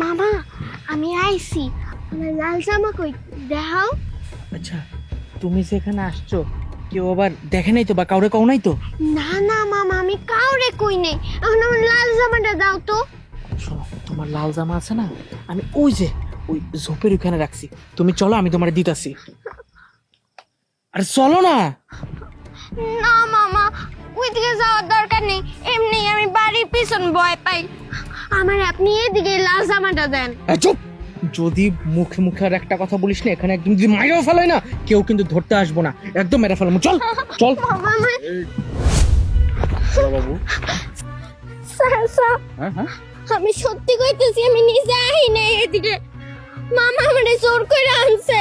মামা আমি আইছি, আমার লাল জামা কই দেখাও। আচ্ছা তুমি যেখানে আসছো কেউ আবার দেখে নাই তো বা কাউরে কও নাই তো? না না মামা, আমি কাউরে কই নেই, এখন আমার লাল জামাটা দাও তো। শোনো, তোমার লাল জামা আছে না, আমি ওই যে ওই ঝোপের ওখানে রাখছি, তুমি চলো আমি তোমারে দিতাছি। আরে চলো না। না মামা, ওইদিকে যাওয়ার দরকার নেই, এমনি আমি বাড়ির পিছন ভয় পাই। আমার আপনি এদিকে লাল জামাটা দেন। চুপ, যদি মুখে মুখে আর একটা কথা বলিস না, এখানে একদম যদি মাইরেও ফেলাই না, কেউ কিন্তু ধরতে আসবো না, একদম মেরে ফেলাম। চল চল। মামা বাবু হ্যাঁ আমি সত্যি কইতেছি, আমি নিজে আহি নাই এদিকে, মামা আমারে জোর করে আনছে।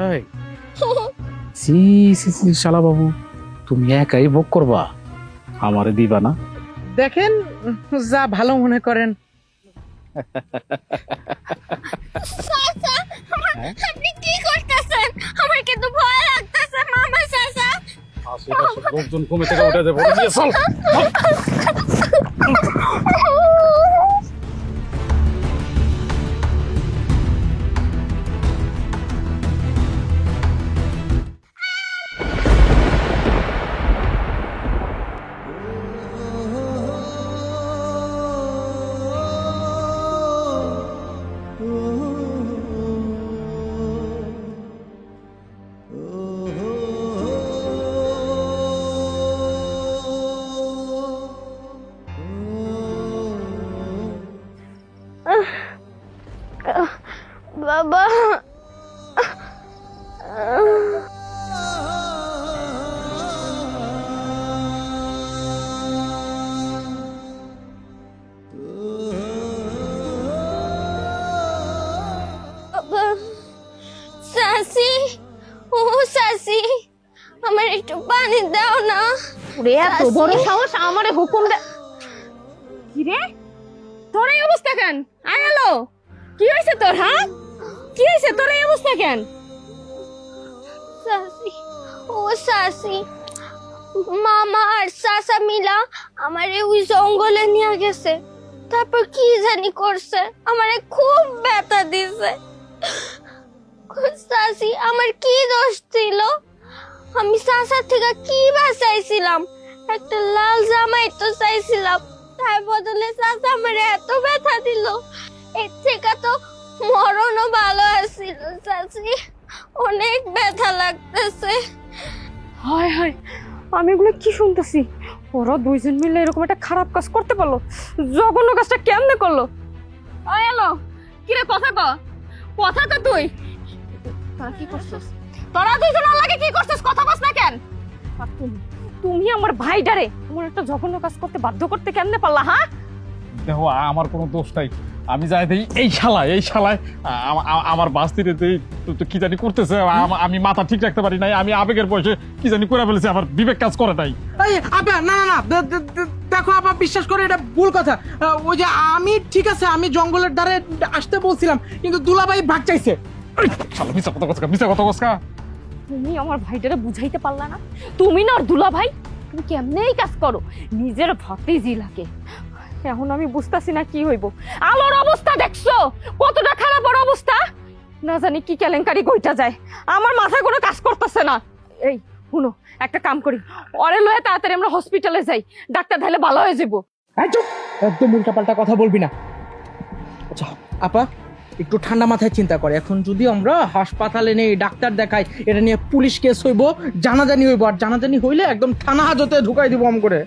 এই সি সি সি শালা বাবু, তুমি একাই ভোগ করবা, আমারে দিবা না? দেখেন যা ভালো মনে করেন। চাচা, আপনি কি করতেছেন? আমার কিন্তু ভয় লাগতেছে মামা। চাচা লোকজন কমে থেকে উঠে যাবে, চল। বাবা, বাবা, সাসি, ও সাসি, আমার একটু পানি দাও না। ওরে এত বড় সাহস আমারে হুকুম দে। কি রে, তোর এই অবস্থা কেন? আয় এলো, কি হয়েছে তোর? হ্যাঁ, কি হয়েছে তোর এই অবস্থা কেন? সাসি, ও সাসি, মামা আর চাচা মিলা আমারে ওই জঙ্গলে নিয়ে গেছে, তারপর কি জানি করছে, আমারে খুব ব্যথা দিছে। সাসি, আমার কি দোষ ছিল? আমি চাচার থেকে কি বাঁচাইছিলাম? একটা লাল জামাই তো চাইছিলাম, তার বদলে চাচা আমারে এত ব্যথা দিল। এর থেকে তো মরণও ভালো আছিল। চাচি, অনেক ব্যথা লাগতেছে। হায় হায়, আমি এগুলো কি শুনতেছি? ওরা দুইজন মিলে এরকম একটা খারাপ কাজ করতে পারলো? জঘন্য কাজটা কেমনে করলো? আয় এলো, কি রে, কথা ক, কথা তো তুই। তোরা কি করছিস? তোরা দুইজন লাগে কি করছিস? কথা বস না কেন? আর তুমি আমার ভাইডারে এমন একটা জঘন্য কাজ করতে বাধ্য করতে কেমনে পারলা? হ্যাঁ দেখো, আমার কোনো দোষ নাই, আমি যাই দেই এই শালায় আমার বাস্তিরে দেই তো কি জানি করতেছে, আমি মাথা ঠিক রাখতে পারি নাই, আমি আবেগের বয়সে কি জানি করে ফেলেছি, আমার বিবেক কাজ করে নাই। এই আপা, না না না, দেখো আপা, বিশ্বাস করে এটা ভুল কথা। ওই যে আমি ঠিক আছে, আমি জঙ্গলের ধারে আসতে বলছিলাম, কিন্তু দুলাভাই ভাগ চাইছে। শালা মিছা কথা কসকা। তুমি আমার ভাইটারে বুঝাইতে পারলা না? তুমি না ওর দুলা ভাই, তুমি কেমনে এই কাজ করো? নিজের ভাতিজি লাগে। এখন আমি বুঝতাছি না কি হইব। আলোর অবস্থা দেখছো কতটা খারাপ, ওর অবস্থা না জানি কি কেলেঙ্কারি গইটা যায়, আমার মাথায় কোনো কাজ করতেছে না। এই শুনো, একটা কাম করি, ওরে লয়ে তাড়াতাড়ি আমরা হসপিটালে যাই, ডাক্তার ধাইলে ভালো হয়ে যাবো। চুপ, একদম উল্টাপাল্টা কথা বলবি না। আচ্ছা আপা, একটু ঠান্ডা মাথায় চিন্তা করে, এখন যদি আমরা হাসপাতালে নেই, ডাক্তার দেখাই, এটা নিয়ে পুলিশ কেস হইব, জানাজানি হইব, আর জানাজানি হইলে একদম থানা হাজতে ঢুকাই দিব আম করে।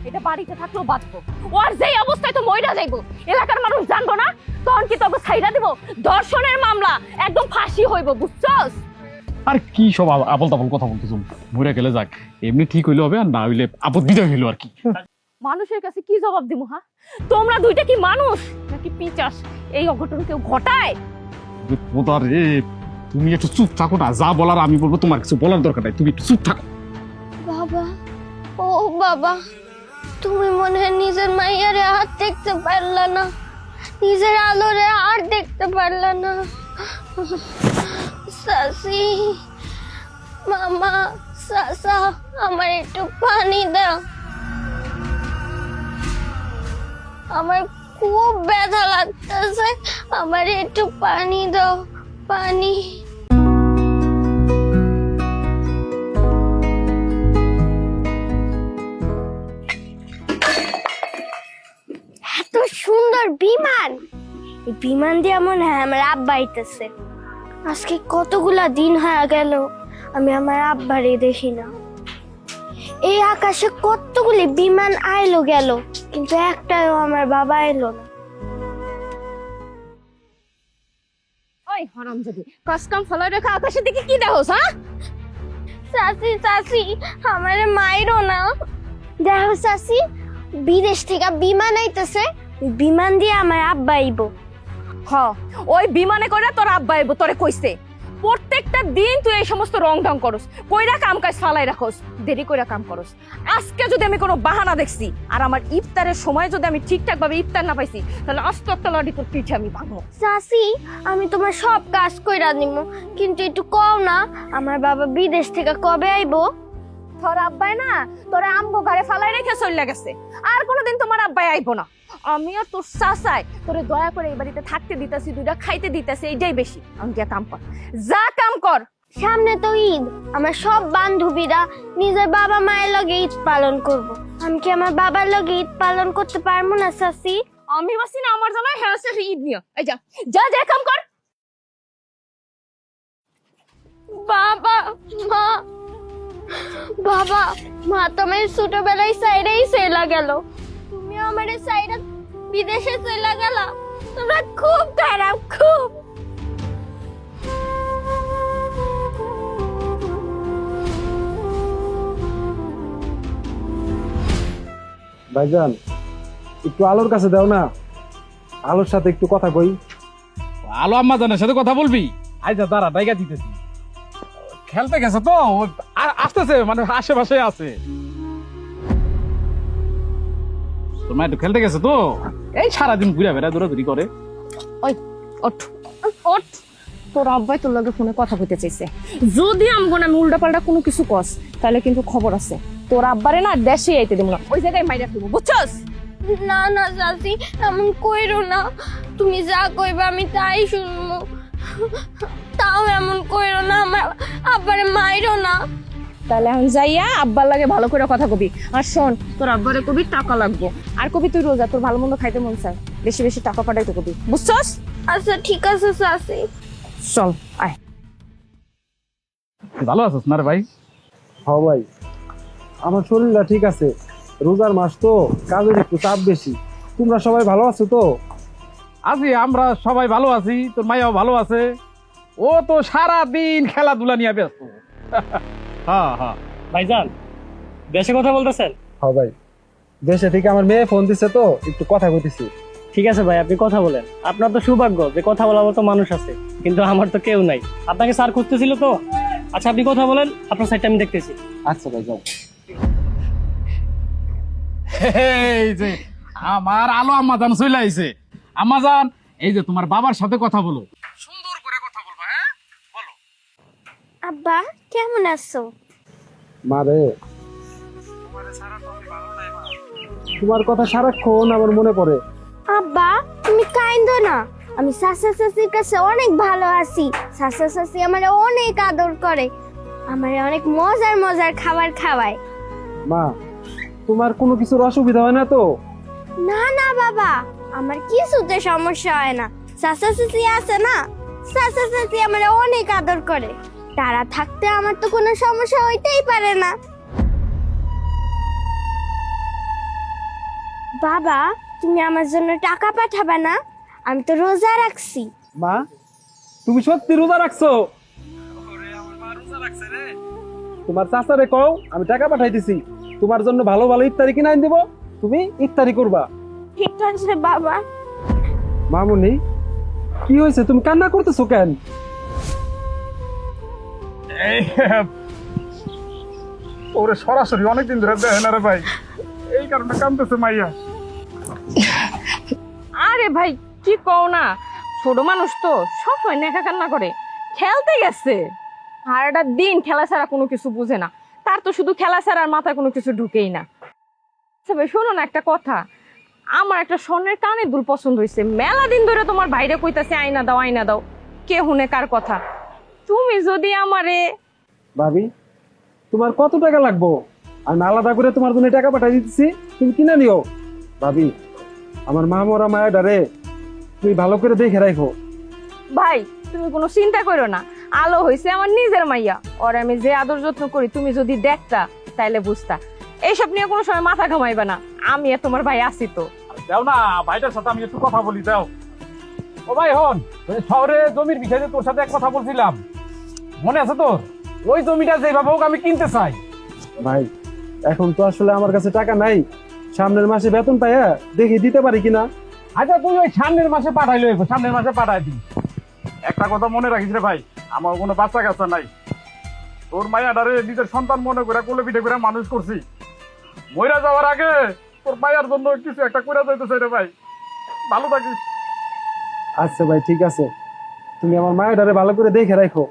এটা বাড়িতে থাকলেও বাঁচবো, ওর যেই অবস্থায় তো মইরা যাইবো, এলাকার মানুষ জানবো না, তখন কি তোকে ছাইরা দিব? ধর্ষণের মামলা, একদম ফাঁসি হইব, বুঝছস? আর কি সব আবল তাবল কথা বলতেছো, মরে গেলে যাক, এমনি ঠিক হইলে হবে, আর না হইলে আপদ বিদায় হইলো আর কি। মানুষের কাছে কি জবাব দিব? হ্যাঁ, তোমরা দুইটা কি মানুষ নাকি পিচাস? এই অঘটন কেউ ঘটায়? রে, তুমি একটু চুপ থাকো না, যা বলার আমি বলবো, তোমার কিছু বলার দরকার নাই, তুমি একটু চুপ থাকো। বাবা, ও বাবা, তুমি মনে হয় নিজের মাইয়ারে আর দেখতে পারলা না, নিজের আলোরে আর দেখতে পারলা না। সাসি, মামা, চাচা, আমার একটু পানি দাও, আমার খুব ব্যথা লাগতেছে, আমার একটু পানি দাও, পানি। এত সুন্দর বিমান, এই বিমান দিয়ে মনে হয় আমার আব্বা আইতেছে। আজকে কতগুলা দিন হয়ে গেল আমি আমার আব্বারে দেখি না। এই আকাশে কতগুলি বিমান আইলো গেল, কিন্তু একটাও আমার বাবা এলো না। ওই হারামজাদি, কাজ কাম ফলো রেখে আকাশের দিকে কি দেখোস? হ্যাঁ, চাচি চাচি আমারে মাইরো না। দেখো চাচি, বিদেশ থেকে বিমান আইতেছে, বিমান দিয়ে আমার আব্বা আইবো। হ, ওই বিমানে করে তোর আব্বা আইবো, তোরে কইছে। প্রত্যেকটা দিন তুই এই সমস্ত রং ঢং করস, কইরা কাম কাজ ফালাই রাখস, দেরি কইরা কাম করস। আজকে যদি আমি কোনো বাহানা দেখছি আর আমার ইফতারের সময় যদি আমি ঠিকঠাক ভাবে ইফতার না পাইছি, তাহলে আস্ত একটা লাঠি তোর পিঠে আমি ভাঙবো। চাচি, আমি তোমার সব কাজ কইরা নিমু, কিন্তু একটু কও না আমার বাবা বিদেশ থেকে কবে আইবো? তোর আব্বাই না তোরে আমগো ঘরে ফালাই রেখে চলে গেছে, আর কোনোদিন তোমার আব্বাই আইবো না। আমি আর তোর চাচাই তোরে দয়া করে এই বাড়িতে থাকতে দিতেছি, দুইটা খাইতে দিতেছি, এইটাই বেশি। আমি গিয়া কাম কর, যা কাম কর। সামনে তো ঈদ, আমার সব বান্ধবীরা নিজের বাবা মায়ের লগে ঈদ পালন করব। আমি কি আমার বাবার লগে ঈদ পালন করতে পারবো না চাচি? আমি বাসি না আমার জামাই হেসে ঈদ নিয়ে। এই যা যা যা কাম কর। বাবা মা, বাবা মা তো আমার ছোটবেলায় সাইডেই চলে গেল, তুমি আমার সাইডে বিদেশে চলে গেল। তোমরা খুব খারাপ, খুব। ভাইজান, একটু আলোর কাছে দাও না, আলোর সাথে একটু কথা কই। আলো আম্মা জানের সাথে কথা বলবি? আইজা দাঁড়া, ডাইগা দিতেছি। খেলতে গেছে তো, আসতেছে, মানে আশেপাশে আছে। তোর মা একটু খেলতে গেছে তো, এই সারাদিন ঘুরে বেড়া দৌড়াদৌড়ি করে। ওই ওঠ ওঠ, তোর আব্বাই তোর লগে ফোনে কথা কইতে চাইছে। যদি আমগো না উল্টা পাল্টা কোনো কিছু কস, তাহলে কিন্তু খবর আছে, তোর আব্বারে না দেশে আইতে দেব না, ওই জায়গায় মাইরা ফেলবো, বুঝছস? না না চাচি, এমন কইরো না। তুমি যা কইবা আমি তাই শুনবো, তাও এমন কইরো না, আমার আব্বারে মাইরো না। তাহলে এখন যাইয়া আব্বার লাগে ভালো করে কথা কবি। আর শোন, তোর আব্বারে কবি টাকা লাগবো, আর কবি তুই রোজা, তোর ভালো মন্দ খাইতে মন চায়, বেশি বেশি টাকা পাঠাইতে কবি, বুঝছস? আচ্ছা ঠিক আছে চাচি। চল আয়। ভালো আছিস না রে ভাই? হ ভাই, আমার শরীরটা ঠিক আছে, রোজার মাস তো, কাজের একটু চাপ বেশি। তোমরা সবাই ভালো আছো তো? আছি, আমরা সবাই ভালো আছি, তোর মাইয়াও ভালো আছে। ও তো সারাদিন খেলাধুলা নিয়ে ব্যস্ত। হ্যাঁ হ্যাঁ। ভাইজান, দেশে কথা বলতেছেন? হ ভাই, দেশে থেকে আমার মেয়ে ফোন দিছে তো, একটু কথা কইতেছি। ঠিক আছে ভাই, আপনি কথা বলেন। আপনার তো সৌভাগ্য যে কথা বলার মতো মানুষ আছে, কিন্তু আমার তো কেউ নাই। আপনাকে স্যার খুঁজতেছিল তো। আচ্ছা, আপনি কথা বলেন, আপনার সাইডটা আমি দেখতেছি। আচ্ছা ভাই, যাও। এই যে আমার আলো আম্মা জান চলে আইছে। আম্মা জান, এই যে তোমার বাবার সাথে কথা বলো, সুন্দর করে কথা বলবা। হ্যাঁ বলো। আব্বা কেমন আছো? মা রে, তোমার কথা সারাক্ষণ আমার মনে পড়ে। আব্বা তুমি কাইন্দো না, আমি চাচা চাচির কাছে অনেক ভালো আছি। চাচা চাচি আমারে অনেক আদর করে, আমারে অনেক মজার মজার খাবার খাওয়ায়। মা, তোমার কোনো কিছুর অসুবিধা হয় না তো? না না বাবা, আমার কিছুতে সমস্যা হয় না। চাচা চাচি আছে না, চাচা চাচি আমারে অনেক আদর করে, তারা থাকতে আমার তো কোনো সমস্যা হইতেই পারে না। বাবা তুমি আমার জন্য টাকা পাঠাবে না? আমি তো রোজা রাখছি। মা, তুমি সত্যি রোজা রাখছো? তোমার চাচারে কও আমি টাকা পাঠাইতেছি, তোমার জন্য ভালো ভালো ইফতারি কিনে আইন দেব, তুমি ইফতারি করবা। ঠিক আছে বাবা। মামুনি, কি হয়েছে, তুমি কান্না করতেছো কেন? এই ওরে সরাসরি অনেকদিন ধরে দেখে না রে ভাই, এই কারণে কাঁদতেছে মাইয়া। আরে ভাই কি কও না, ছোট মানুষ তো সবসময় নেকা কান্না করে, খেলতে গেছে। আর একটা দিন খেলা ছাড়া কোনো কিছু বুঝে না, তার তো শুধু খেলা ছাড়া আর মাথায় কোনো কিছু ঢুকেই না। আচ্ছা ভাই শোনো না একটা কথা, আমার একটা স্বর্ণের কানের দুল পছন্দ হয়েছে, মেলা দিন ধরে তোমার বাইরে কইতাছে আয়না দাও আয়না দাও, কে হুনে কার কথা। তুমি যদি আমারে ভাবি তোমার কত টাকা লাগবো? আমি আলাদা করে তোমার জন্য টাকা পাঠাই দিতেছি, তুমি কিনে নিও। ভাবি আমার মা মরা মায়াডারে তুমি ভালো করে দেখে রাখো। ভাই তুমি কোনো চিন্তা করো না, আলো হইছে আমার নিজের মাইয়া, ওর আমি যে আদর যত্ন করি তুমি যদি দেখতা তাইলে বুঝতা। এইসব নিয়ে কোনো সময় মাথা ঘামাইবা না, আমি আর তোমার ভাই আছি তো। দাও না ভাইটার সাথে আমি একটু কথা বলি, দাও। ও ভাই হন, ওই শহরে জমির বিষয়ে তোর সাথে এক কথা বলছিলাম, মনে আছে তোর? ওই জমিটা যেভাবে হোক আমি কিনতে চাই। ভাই এখন তো আসলে আমার কাছে টাকা নাই, সামনের মাসে বেতন পাইয়া দেখি দিতে পারি কিনা। আচ্ছা তুই ওই সামনের মাসে পাঠাইলে, সামনের মাসে পাঠাই দিই। একটা কথা মনে রাখিস রে ভাই, আমার কোনো বাচ্চা কাচ্চা নাই, তোর মায়াডারে নিজের সন্তান মনে করে কোলে পিঠে করে মানুষ করছি। মইরা যাওয়ার আগে তোর মায়ার জন্য কিছু একটা করে যাইতেছে রে ভাই, ভালো থাকিস। আচ্ছা ভাই ঠিক আছে, তুমি আমার মায়াডারে ভালো করে দেখে রাখো।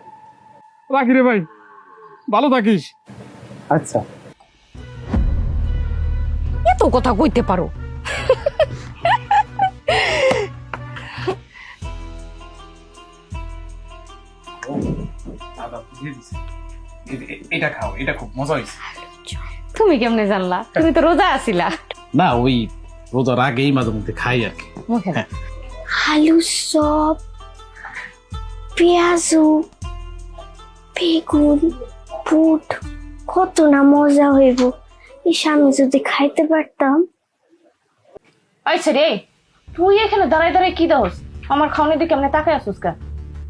রাখি রে ভাই, ভালো থাকিস। আচ্ছা এত কথা কইতে পারো। এটা খাও, এটা খুব মজা হয়েছে। তুমি কেমনে জানলা? তুমি তো রোজা আছিলা। না ওই রোজার আগেই মাঝে মধ্যে খাই আর কি। মুখে দাও। আলু চপ, পেঁয়াজু, বেগুন, বুট, কত না মজা হইব। ইস আমি যদি খাইতে পারতাম। আচ্ছা রে, তুই এখানে দাঁড়ায় দাঁড়ায় কি দাওস? আমার খাওনি দিকে কেমনে তাকায় আসুস কা?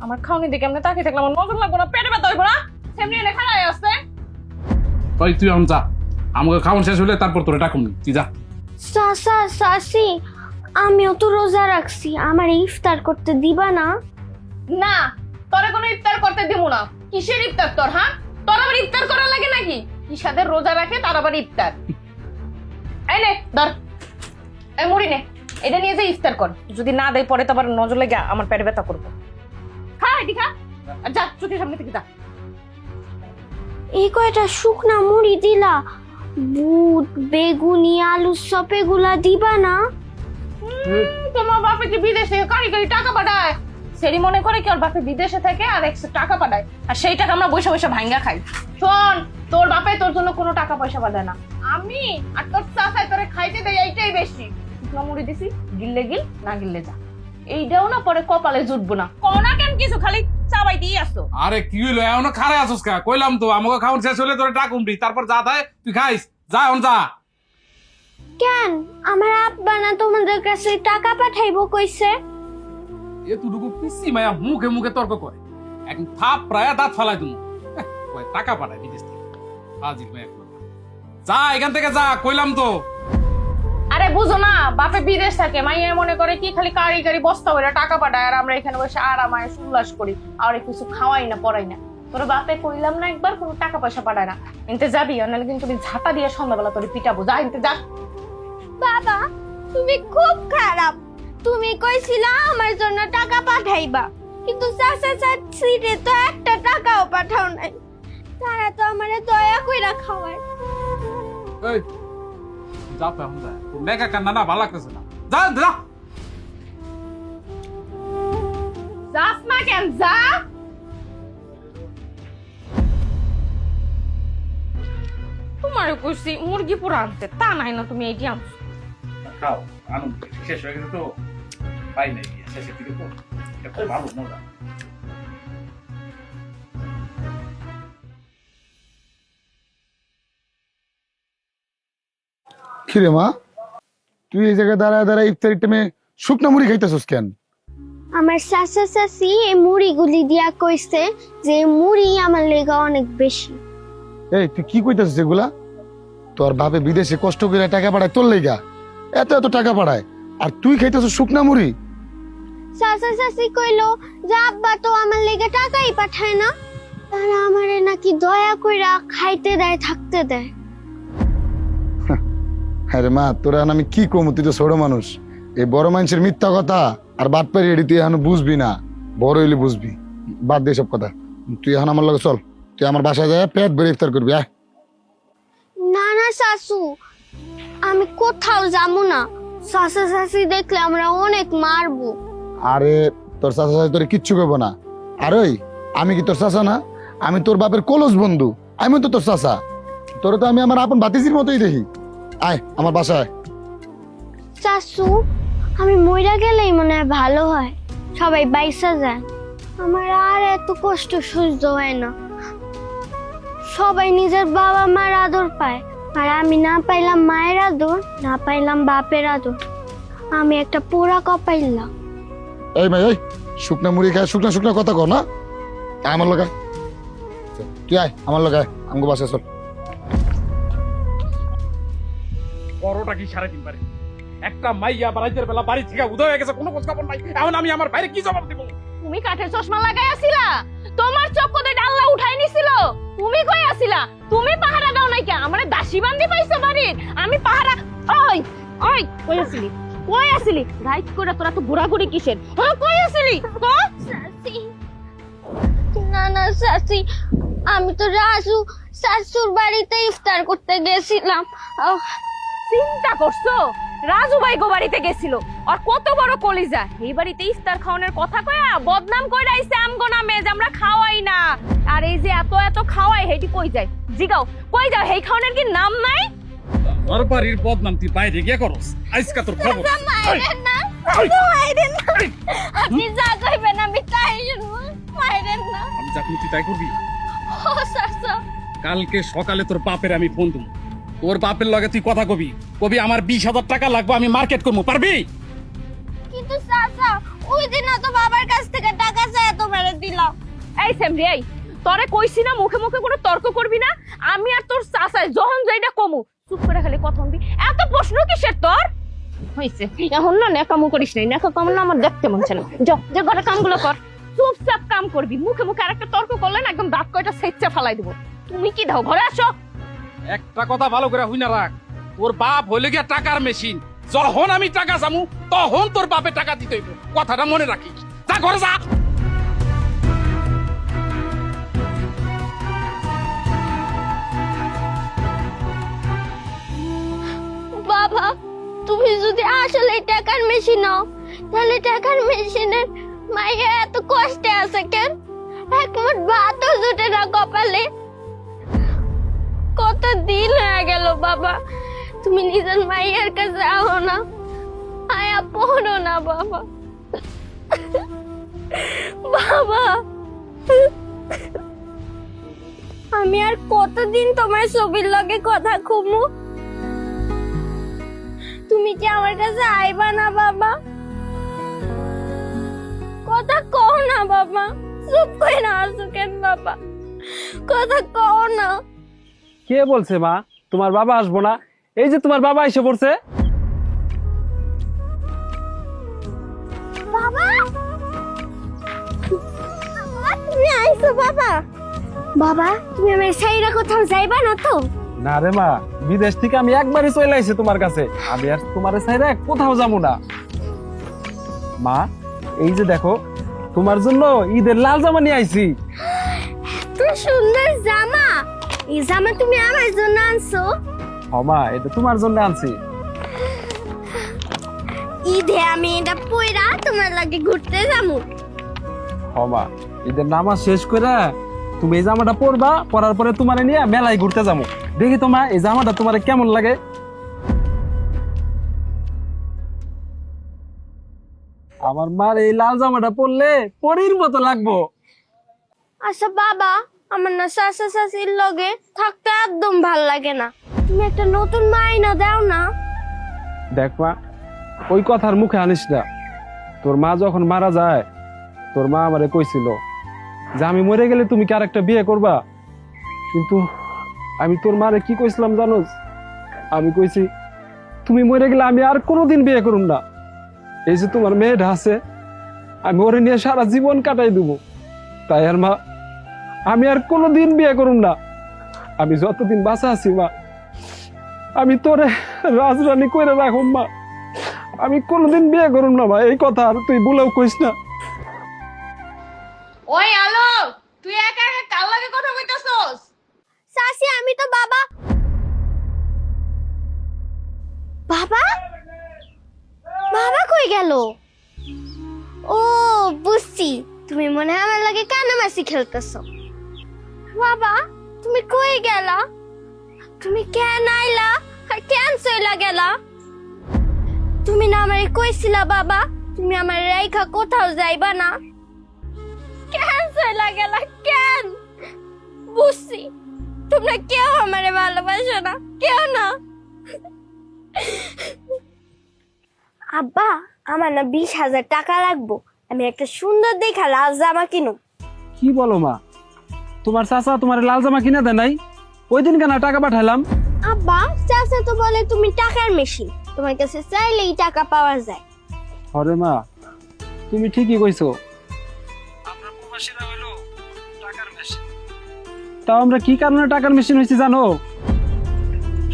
আমার খাওনি দিকে কেমনে তাকিয়ে থাকলে আমার নজর লাগবো না, পেটে ব্যথা হইব না? সেমনি এনে খাড়ায় আসছে। ওই তুই এখন যা, আমাকে খাওয়ান শেষ হলে তারপর তোরে ডাকুন, তুই যা। চাচা চাচি আমিও তো রোজা রাখছি, আমার ইফতার করতে দিবা না? না, তোরে কোনো ইফতার করতে দিব না। কিসের ইফতার তোর? হ্যাঁ, তোর আবার ইফতার করা লাগে নাকি? কি সাদের রোজা রাখে তার আবার ইফতার? এই নে ধর, এই মুড়ি নে, এটা নিয়ে যে ইফতার কর। যদি না দেয় পরে তো আবার নজর লেগে আমার পেটে ব্যথা করবো। খা এটি খা, আর যা চোখের সামনে থেকে যা। এই কয়টা শুকনা মুড়ি দিলা, বুট বেগুনি আলু চপ এগুলা দিবা না? তোমার বাপে কি বিদেশ থেকে কারি কারি টাকা পাঠায়? সেরি মনে করে কি ওর বাপে বিদেশে থাকে আর এক্সট্রা টাকা পাঠায়, আর সেই টাকা আমরা বসে বসে ভাঙ্গা খাই। শোন, তোর বাপে তোর জন্য কোনো টাকা পয়সা পাঠায় না, আমি আর তোর চাচাই তোরে খাইতে দেয়, এইটাই বেশি। শুকনো মুড়ি দিছি, গিললে গিল, না গিললে যা। এইটাও না পরে কপালে জুটবো না। কোনা কেন কিছু খালি চাবাই দিয়ে আসতো। আরে কি হইলো এখনো খারে আসুস কা? কইলাম তো আমাকে খাওয়ান শেষ হলে তোরে ডাকুম দি, তারপর যা থায় তুই খাইস, যা এখন যা। কেন আমার আব্বা না তোমাদের কাছে টাকা পাঠাইবো কইছে? এতটুকু পিসি মায়া মুখে মুখে তর্ক করে, এখন থাপ প্রায় দাঁত ফালাই তুমি। টাকা পাঠায় বিদেশ থেকে, হাজির মায়া করে। যা এখান থেকে যা, কইলাম তো। আরে বুঝো না, বাপে বিদেশ থাকে, মাইয়া মনে করে কি খালি কারি কারি বস্তা হইরা টাকা পাঠায়, আর আমরা এখানে বসে আরামায় উল্লাস করি, আর কিছু খাওয়াই না পড়াই না। তোর বাপে কইলাম না একবার কোনো টাকা পয়সা পাঠায় না। এনতে যাবি, নাহলে কিন্তু তুমি ঝাঁটা দিয়ে সন্ধ্যাবেলা তোর পিটাবো। যা এনতে যা। বাবা তুমি খুব খারাপ, তুমি কইছিলা আমার জন্য টাকা পাঠাইবা, কিন্তু চাচা চাচিরে তো একটা টাকাও পাঠাও নাই। তারা তো আমারে দয়া কইরা খাওয়ায়। এই যা তো এখন যা, তোর নেকা কান্না না ভালো লাগতেছে না, যা যা। যাস না কেন, যা। তোমার কইছি মুরগি পুরো আনতে, তা নাই না তুমি এটি আনছো। খাও, আনন্দ শেষ হয়ে গেছে তো, পাই নাই শেষের দিকে তো, এটা ভালো মজা। কিরে মা, তুই এই জায়গায় দাঁড়ায় দাঁড়ায় ইফতারির টাইমে শুকনা মুড়ি খাইতেছস কেন? আমার চাচা চাচি এই মুড়িগুলি দিয়া কইছে যে এই মুড়ি আমার লেগা অনেক বেশি। এই তুই কি কইতেছিস এগুলা? তোর বাপে বিদেশে কষ্ট করে টাকা পাঠায় তোর লেগা, এত এত টাকা পাঠায়, আর তুই খাইতেছস শুকনা মুড়ি? চাচা চাচি কইলো যে আব্বা তো আমার লেগে টাকাই পাঠায় না, তারা আমারে নাকি দয়া কইরা খাইতে দেয় থাকতে দেয়। আরে মা, তোরা আমি কি কমু, তুই তো ছোট মানুষ। এই বড় মানুষের মিথ্যা কথা আর বাদ পারি এটি তুই এখন বুঝবি না, বড় হইলে বুঝবি। বাদ দে সব কথা, তুই এখন আমার লগে চল, তুই আমার বাসায় যায় পেট ভরে ইফতার করবি। না না শাশু, আমি কোথাও যাবো না, চাচা চাচি দেখলে আমরা অনেক মারবো। আরে তোর চাচা চাচি তোর কিচ্ছু করবো না। আর ওই আমি কি তোর চাচা না? আমি তোর বাপের কলস বন্ধু, আমি তো তোর চাচা। তোর তো আমি আমার আপন ভাতিজির মতোই দেখি। আয় আমার বাসায়। চাচু, আমি মইরা গেলেই মনে হয় ভালো হয়, সবাই বাইসা যায়। আমার আর এত কষ্ট সহ্য হয় না। সবাই নিজের বাবা মার আদর পায়, আর আমি না পাইলাম মায়ের আদর, না পাইলাম বাপের আদর। আমি একটা পোড়া কপাইলাম। এই ভাই এই শুকনা মুড়ি খায় শুকনা শুকনা কথা কর না। আয় আমার লোক আয়। তুই আয় আমার লোক আয়, আমাকে বাসায় চল। বড়টা কি 3.5 বারে একটা মাইয়া রাতের বেলা বাড়ি থেকে উদয় হয়ে গেছে, কোনো খোঁজ খবর নাই। এখন আমি আমার বাইরে কি জবাব দিব? তুমি কাঠের চশমা লাগাই আসিলা, তোমার চক্করে ডাল্লা উঠাই নিছিল। তুমি কই আসিলা? তুমি পাহারা দাও নাই কে? আমারে দাসী বান্দি পাইছো বাড়ির? আমি পাহারা। ওই ওই কই আসিলি? কই আসিলি? রাইট করে তোরা তো ঘোরাঘুরি কিসের? হ্যাঁ কই আসিলি? চাচি, না না চাচি, আমি তো রাজু শাশুর বাড়িতে ইফতার করতে গেছিলাম। চিন্তা করছো? রাজু ভাই গো বাড়িতে গেছিল, আর কত বড় কলিজা। এই বাড়িতে ইফতার খাওয়ানোর কথা কয়া বদনাম কইরা আইছে আমগো নামে যে আমরা খাওয়াই না। আর এই যে এত এত খাওয়াই, হেটি কই যায়? জিগাও কই যায়? হেই খাওয়ানোর কি নাম নাই? আমার বাড়ির বদনাম তুই বাইরে গিয়ে করস, আজকে তোর খবর। মাইরেন না, মাইরেন না, আপনি যা কইবেন আমি তাই শুনবো। মাইরেন না। আমি যা তুই তাই করবি। ও চাচা, কালকে সকালে তোর বাপের আমি ফোন দেবো। তোর বাপের লগে তুই কথা কবি, কবি আমার 20,000 টাকা লাগবে, আমি মার্কেট করবো, পারবি? কিন্তু চাচা ওই দিন তো বাবার কাছ থেকে টাকা চাই তোমারে দিলাম। এই সেমরি, এই তোরে কইছি না মুখে মুখে কোনো তর্ক করবি না। আমি আর তোর চাচাই যখন যাইটা কমু, চুপ করে খালি কথা বলবি। এত প্রশ্ন কিসের তোর? হইছে, এখন না নেকামু করিস নাই। নেকা কাম না আমার দেখতে মন চায় না। যা যে ঘরে কামগুলো কর, চুপচাপ কাম করবি। মুখে মুখে আরেকটা তর্ক করলে না একদম দাঁত কয়টা সেচ্চা ফালাই দিব। তুমি কি দাও? ঘরে আসো। একটা কথা ভালো করে হই না রাখ, তোর বাপ হইলে গিয়া টাকার মেশিন। যখন আমি টাকা চামু তখন তোর বাপে টাকা দিতে হইব, কথাটা মনে রাখিস। যা ঘরে যা। বাবা, তুমি যদি আসলে টাকার মেশিন নাও, তাহলে টাকার মেশিনের মাইয়া এত কষ্টে আছে কেন? এক মুঠ ভাতও জুটে না কপালে। কত দিন হয়ে গেল বাবা, তুমি নিজের মাইয়ার কাছে আও না, আয়া পড়ো না বাবা। বাবা, আমি আর কতদিন তোমার ছবির লগে কথা কমু? তুমি কি আমার কাছে আইবা না বাবা? কথা কও না বাবা, চুপ করে না আসো কেন বাবা? কথা কও না। কে বলছে মা তোমার বাবা আসবো না? এই যে তোমার বাবা এসে পড়ছে। বাবা, বাবা, তুমি আইছো বাবা? বাবা, তুমি আমার সাইরা কোথাও যাইবা না তো? না রে মা, বিদেশ থেকে আমি একবারই চলে আইছি তোমার কাছে। আমি আর তোমার সাইরা কোথাও যাবো না। মা, এই যে দেখো তোমার জন্য ঈদের লাল জামা নিয়ে আইছি। এত সুন্দর জামা! এই জামা তুমি আমার জন্য আনছো? ও মা, এটা তোমার জন্য আনছি। ঈদে আমি এটা পয়রা তোমার লাগে ঘুরতে যাবো। ও মা, ঈদের নামাজ শেষ করে তুমি এই জামাটা পরবা, পরার পরে তোমারে নিয়ে মেলায় ঘুরতে যাবো। দেখি তোমা এই জামাটা তোমার কেমন লাগে। আমার মার এই লাল জামাটা পরলে পরীর মতো লাগবো। আচ্ছা বাবা, আমার না চাচা চাচির লগে থাকতে একদম ভাল লাগে না। তুমি একটা নতুন মাইনা দাও না। দেখ মা, ওই কথার মুখে আনিস না। তোর মা যখন মারা যায়, তোর মা আমারে কইছিল যে আমি মরে গেলে তুমি কি আরেকটা বিয়ে করবা। কিন্তু আমি তোর মারে কি কইছিলাম জানোস? আমি কইছি তুমি মরে গেলে আমি আর কোনোদিন বিয়ে করুম না। এই যে তোমার মেয়েটা আছে, আমি ওরে নিয়ে সারা জীবন কাটাই দেবো। তাই আর মা, আমি আর কোনোদিন বিয়ে করুম না। আমি যতদিন বাঁচা আছি মা, আমি তোরে রাজরানী কইরা রাখুম মা। আমি কোনোদিন বিয়ে করুম না মা, এই কথা আর তুই বলেও কইস না। ওই আলো, তুই একা একা কার লাগে কথা কইতাছস? চাচি, আমি তো বাবা। বাবা, বাবা কই গেল? ও বুঝছি, তুমি মনে হয় আমার লাগে কানামাছি খেলতেছো। বাবা তুমি কই গেলা? তুমি কেন আইলা আর কেন চইলা গেলা? তুমি না আমারে কইছিলা বাবা তুমি আমার রেখা কোথাও যাইবা না? কেন চইলা গেলা কেন? বুঝছি তোমরা কেউ আমারে ভালোবাসো না, কেউ না। আব্বা আমার না 20,000 টাকা লাগবো, আমি একটা সুন্দর দেখা লাল জামা কিনো। কি বলো মা, তোমার চাচা তোমার লাল জামা কিনে দেয় নাই? ওই দিন কেন টাকা পাঠাইলাম? আব্বা চাচা তো বলে তুমি টাকার মেশিন, তোমার কাছে চাইলেই টাকা পাওয়া যায়। আরে মা তুমি ঠিকই কইছো, আমরা প্রবাসীরা হইলো টাকার মেশিন। তাও আমরা কি কারণে টাকার মেশিন হইছি জানো?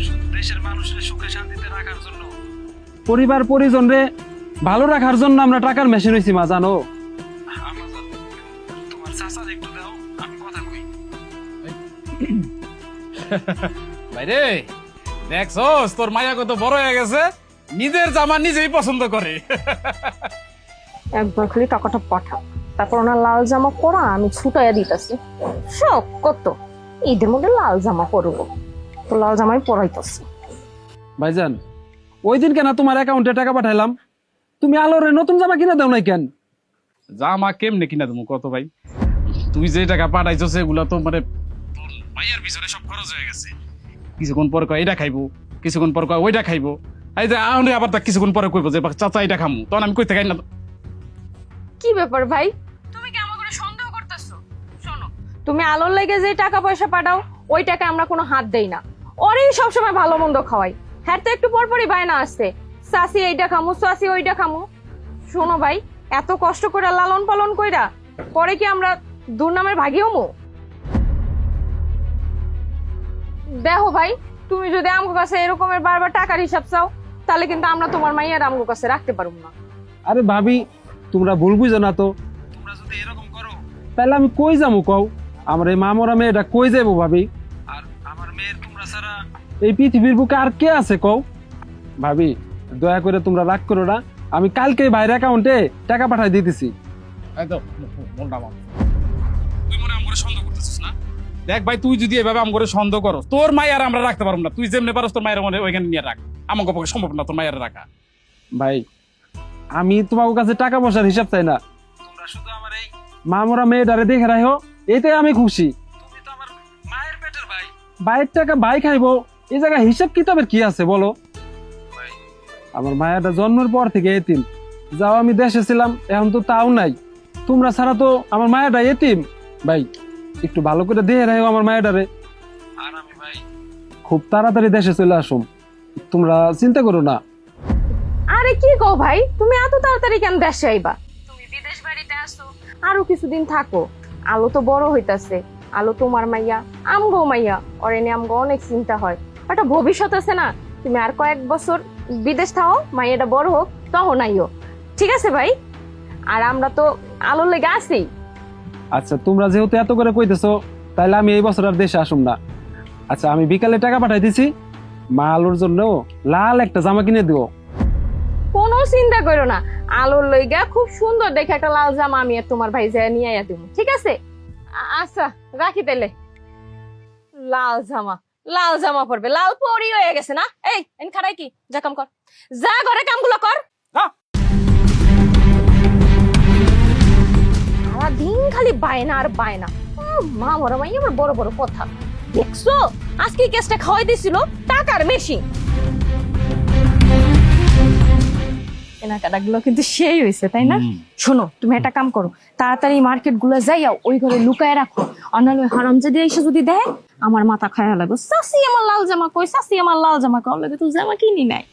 শুধু দেশের মানুষের সুখে শান্তিতে রাখার জন্য, পরিবার পরিজনরে ভালো রাখার জন্য আমরা টাকার মেশিন হইছি মা, জানো? তোমার চাচা একটু দাও, আমি কথা কই। বাইরে দেখছস তোর মায়া কত বড় হয়ে গেছে, নিজের জামা নিজেই পছন্দ করে। একবার খালি টাকাটা পাঠা, তারপর ওনার লাল জামা পরা আমি ছুটাইয়া দিতেছি। শখ কত ঈদের মধ্যে লাল জামা পরবো, তো লাল জামাই পরাইতেছি। ভাইজান ওই দিন কেন তোমার অ্যাকাউন্টে টাকা পাঠাইলাম, তুমি আলোরে নতুন জামা কিনে দাও নাই কেন? জামা কেমনে কিনা তুমি কত ভাই, তুই যে টাকা পাঠাইছো সেগুলো তো মানে তোর মায়ের পিছনে সব খরচ হয়ে গেছে। কিছুক্ষণ পর কয় এটা খাইবো, কিছুক্ষণ পর কয় ওইটা খাইবো, এই যে আহনে আবার তা কিছুক্ষণ পরে কইবো যে চাচা এটা খামু, তখন আমি কইতে খাই না। কি ব্যাপার ভাই, তুমি কি আমাকে সন্দেহ করতেছো? শোনো, তুমি আলোর লেগে যে টাকা পয়সা পাঠাও ওই টাকা আমরা কোনো হাত দেই না, ওরই সবসময় ভালো মন্দ খাওয়াই। হ্যাঁ তো একটু পরপরই বায়না আসছে, চাচি এইটা খামু, চাচি ওইটা খামু। শোনো ভাই, এত কষ্ট করে লালন পালন কইরা পরে কি আমরা দুর্নামের ভাগি হমু? দেখো ভাই, তুমি যদি আমগো কাছে এরকমের বারবার টাকার হিসাব চাও তাহলে কিন্তু আমরা তোমার মাইয়ার আমগো কাছে রাখতে পারবো না। আরে ভাবি তোমরা ভুল বুঝো না তো, তোমরা যদি এরকম করো তাহলে আমি কই যাবো কও? আমার এই মামরা মেয়েটা কই যাবো ভাবি? আর আমার মেয়ের তোমরা ছাড়া এই পৃথিবীর বুকে আর কে আছে কও? ভাবি দয়া করে তোমরা রাগ করো না, আমি কালকে ভাইয়ের অ্যাকাউন্টে টাকা পাঠাই দিতেছি। এই তো মনটা আমার, তুই মনে আমগরে সন্দেহ করতেছিস না? দেখ ভাই, তুই যদি এভাবে আমগরে সন্দেহ করো তোর মায়ের আমরা রাখতে পারবো না। তুই যেমনি পারস তোর মায়ের মনে ওইখানে নিয়ে রাখ, আমাকে পক্ষে সম্ভব না তোর মায়ের রাখা। ভাই আমি তোমার কাছে টাকা পয়সার হিসাব চাই না, তোমরা শুধু আমার এই মামরা মেয়েটারে দেখে রাখো, এতে আমি খুশি। তুমি তো আমার মায়ের পেটের ভাই, ভাইয়ের টাকা ভাই খাইবো, এই জায়গায় হিসাব কিতাবের কি আছে বলো? আমার মায়েরটা জন্মের পর থেকে এতিম, যাও আমি দেশে ছিলাম এখন তো তাও নাই, তোমরা ছাড়া তো আমার মায়েরটা এতিম। ভাই একটু ভালো করে দেখে রাখো আমার মায়েরটারে, আর আমি ভাই খুব তাড়াতাড়ি দেশে চলে আসুম, তোমরা চিন্তা করো না। আরে কি কও ভাই, তুমি এত তাড়াতাড়ি কেন দেশে আইবা? তুমি বিদেশ বাড়িতে আসো, আরো কিছুদিন থাকো। আলো তো বড় হইতাছে, আলো তোমার মাইয়া, আমগো মাইয়া, ওর এনে আমগো অনেক চিন্তা হয়। একটা ভবিষ্যৎ আছে না, তুমি আর কয়েক বছর বিদেশ থাও, মাইয়াটা বড় হোক তখন আইও, ঠিক আছে ভাই? আর আমরা তো আলোর লেগে আছি। আচ্ছা তোমরা যেহেতু এত করে কইতেছো তাহলে আমি এই বছর আর দেশে আসুম না। আচ্ছা আমি বিকালে টাকা পাঠাই দিছি, মা আলোর জন্য লাল একটা জামা কিনে দিও। কোনো চিন্তা করো না, আলোর লইগা খুব সুন্দর দেখে একটা লাল জামা আমি আর তোমার ভাই যায় নিয়ে আইয়া দেবো, ঠিক আছে? আচ্ছা রাখি তাইলে। লাল জামা, লাল জামা পরবে, লাল পরি হয়ে গেছে না? এই এন খারাই কি, যা কাম কর, যা ঘরে কামগুলো কর। সারাদিন খালি বায়না আর বায়না। মা মরা মাই আমার বড় বড় কথা দেখছো, আজকে কেসটা খাওয়াই দিছিল টাকার মেশিন। কেনাকাটাগুলো কিন্তু সেই হয়েছে তাই না? শোনো তুমি একটা কাম করো, তাড়াতাড়ি মার্কেট গুলো যাইয়া ওই ঘরে লুকায় রাখো, অন্যান্য হারাম যদি এসে যদি দেয় আমার মাথা খায়া লাগবে। চাষি আমার লাল জামা কই, চাষি আমার লাল জামা কই, লাগে তুই জামা কিনি নাই।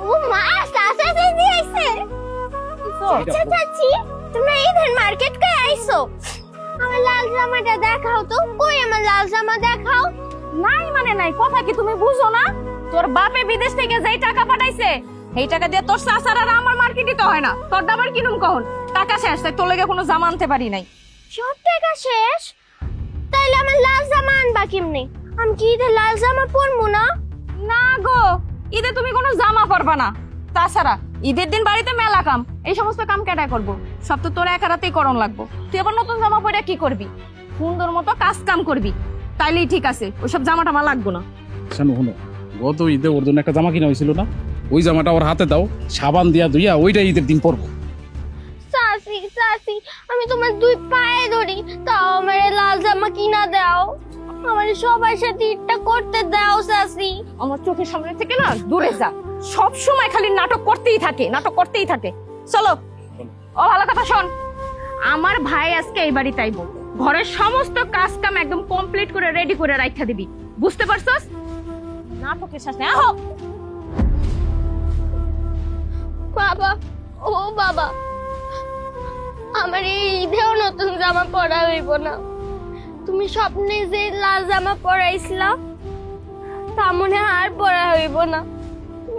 ও মা চাচা দিদি আইছে। আচ্ছা চাচি তুমি ঈদের মার্কেট কে আইছো? আমার লাল জামাটা দেখাও তো, কই আমার লাল জামা দেখাও। নাই মানে নাই, কথা কি তুমি বুঝো না? তোর বাপে বিদেশ থেকে যেই টাকা পাঠাইছে এই টাকা দিয়ে তোর চাচার আর আমার মার্কেটই তো হয় না, তোর দাবার কিনুম কখন? টাকা শেষ, তাই তোর লেগে কোনো জামা আনতে পারি নাই। সব টাকা শেষ, তাইলে আমার লাল জামা আনবা কেমনে? আমি কি ঈদের লাল জামা পরবো না? না গো, ঈদে তুমি কোনো জামা পরবা না, তাছাড়া ঈদের দিন বাড়িতে মেলা কাম, এই সমস্ত কাম কেডা করবো? সব তো তোরা একা রাতেই করণ লাগবো। তুই আবার নতুন জামা পরে কি করবি? সুন্দর মতো কাজ কাম করবি, তাইলেই ঠিক আছে। ওইসব জামা টামা লাগবো না। শোনো শোনো, গত ঈদে ওর জন্য একটা জামা কিনা হয়েছিল না, ওই জামাটা ওর হাতে দাও, সাবান দিয়া ধুইয়া ওইটা ঈদের দিন পরবো। চাচি চাচি, আমি তোমার 2 পায়ে ধরি, তাও আমার লাল জামা কিনা দাও। আমার সবার সাথে ঈদটা করতে দাও চাচি। আমার চোখের সামনে থেকে না দূরে যা, সব সময় খালি নাটক করতেই থাকে। চলো। ও ভালো কথা শোন, আমার ভাই আজকে এই বাড়িতে আইবো, ঘরের সমস্ত কাজ কাম একদম কমপ্লিট করে রেডি করে রাখা দিবি, বুঝতে পারছস? নাটকের শেষ নেই। আহো বাবা, ও বাবা, আমার এই ঈদেও নতুন জামা পরা হইব না। তুমি স্বপ্নে যে লাল জামা পরাইছিলা তা মনে হয় আর পরা হইব না।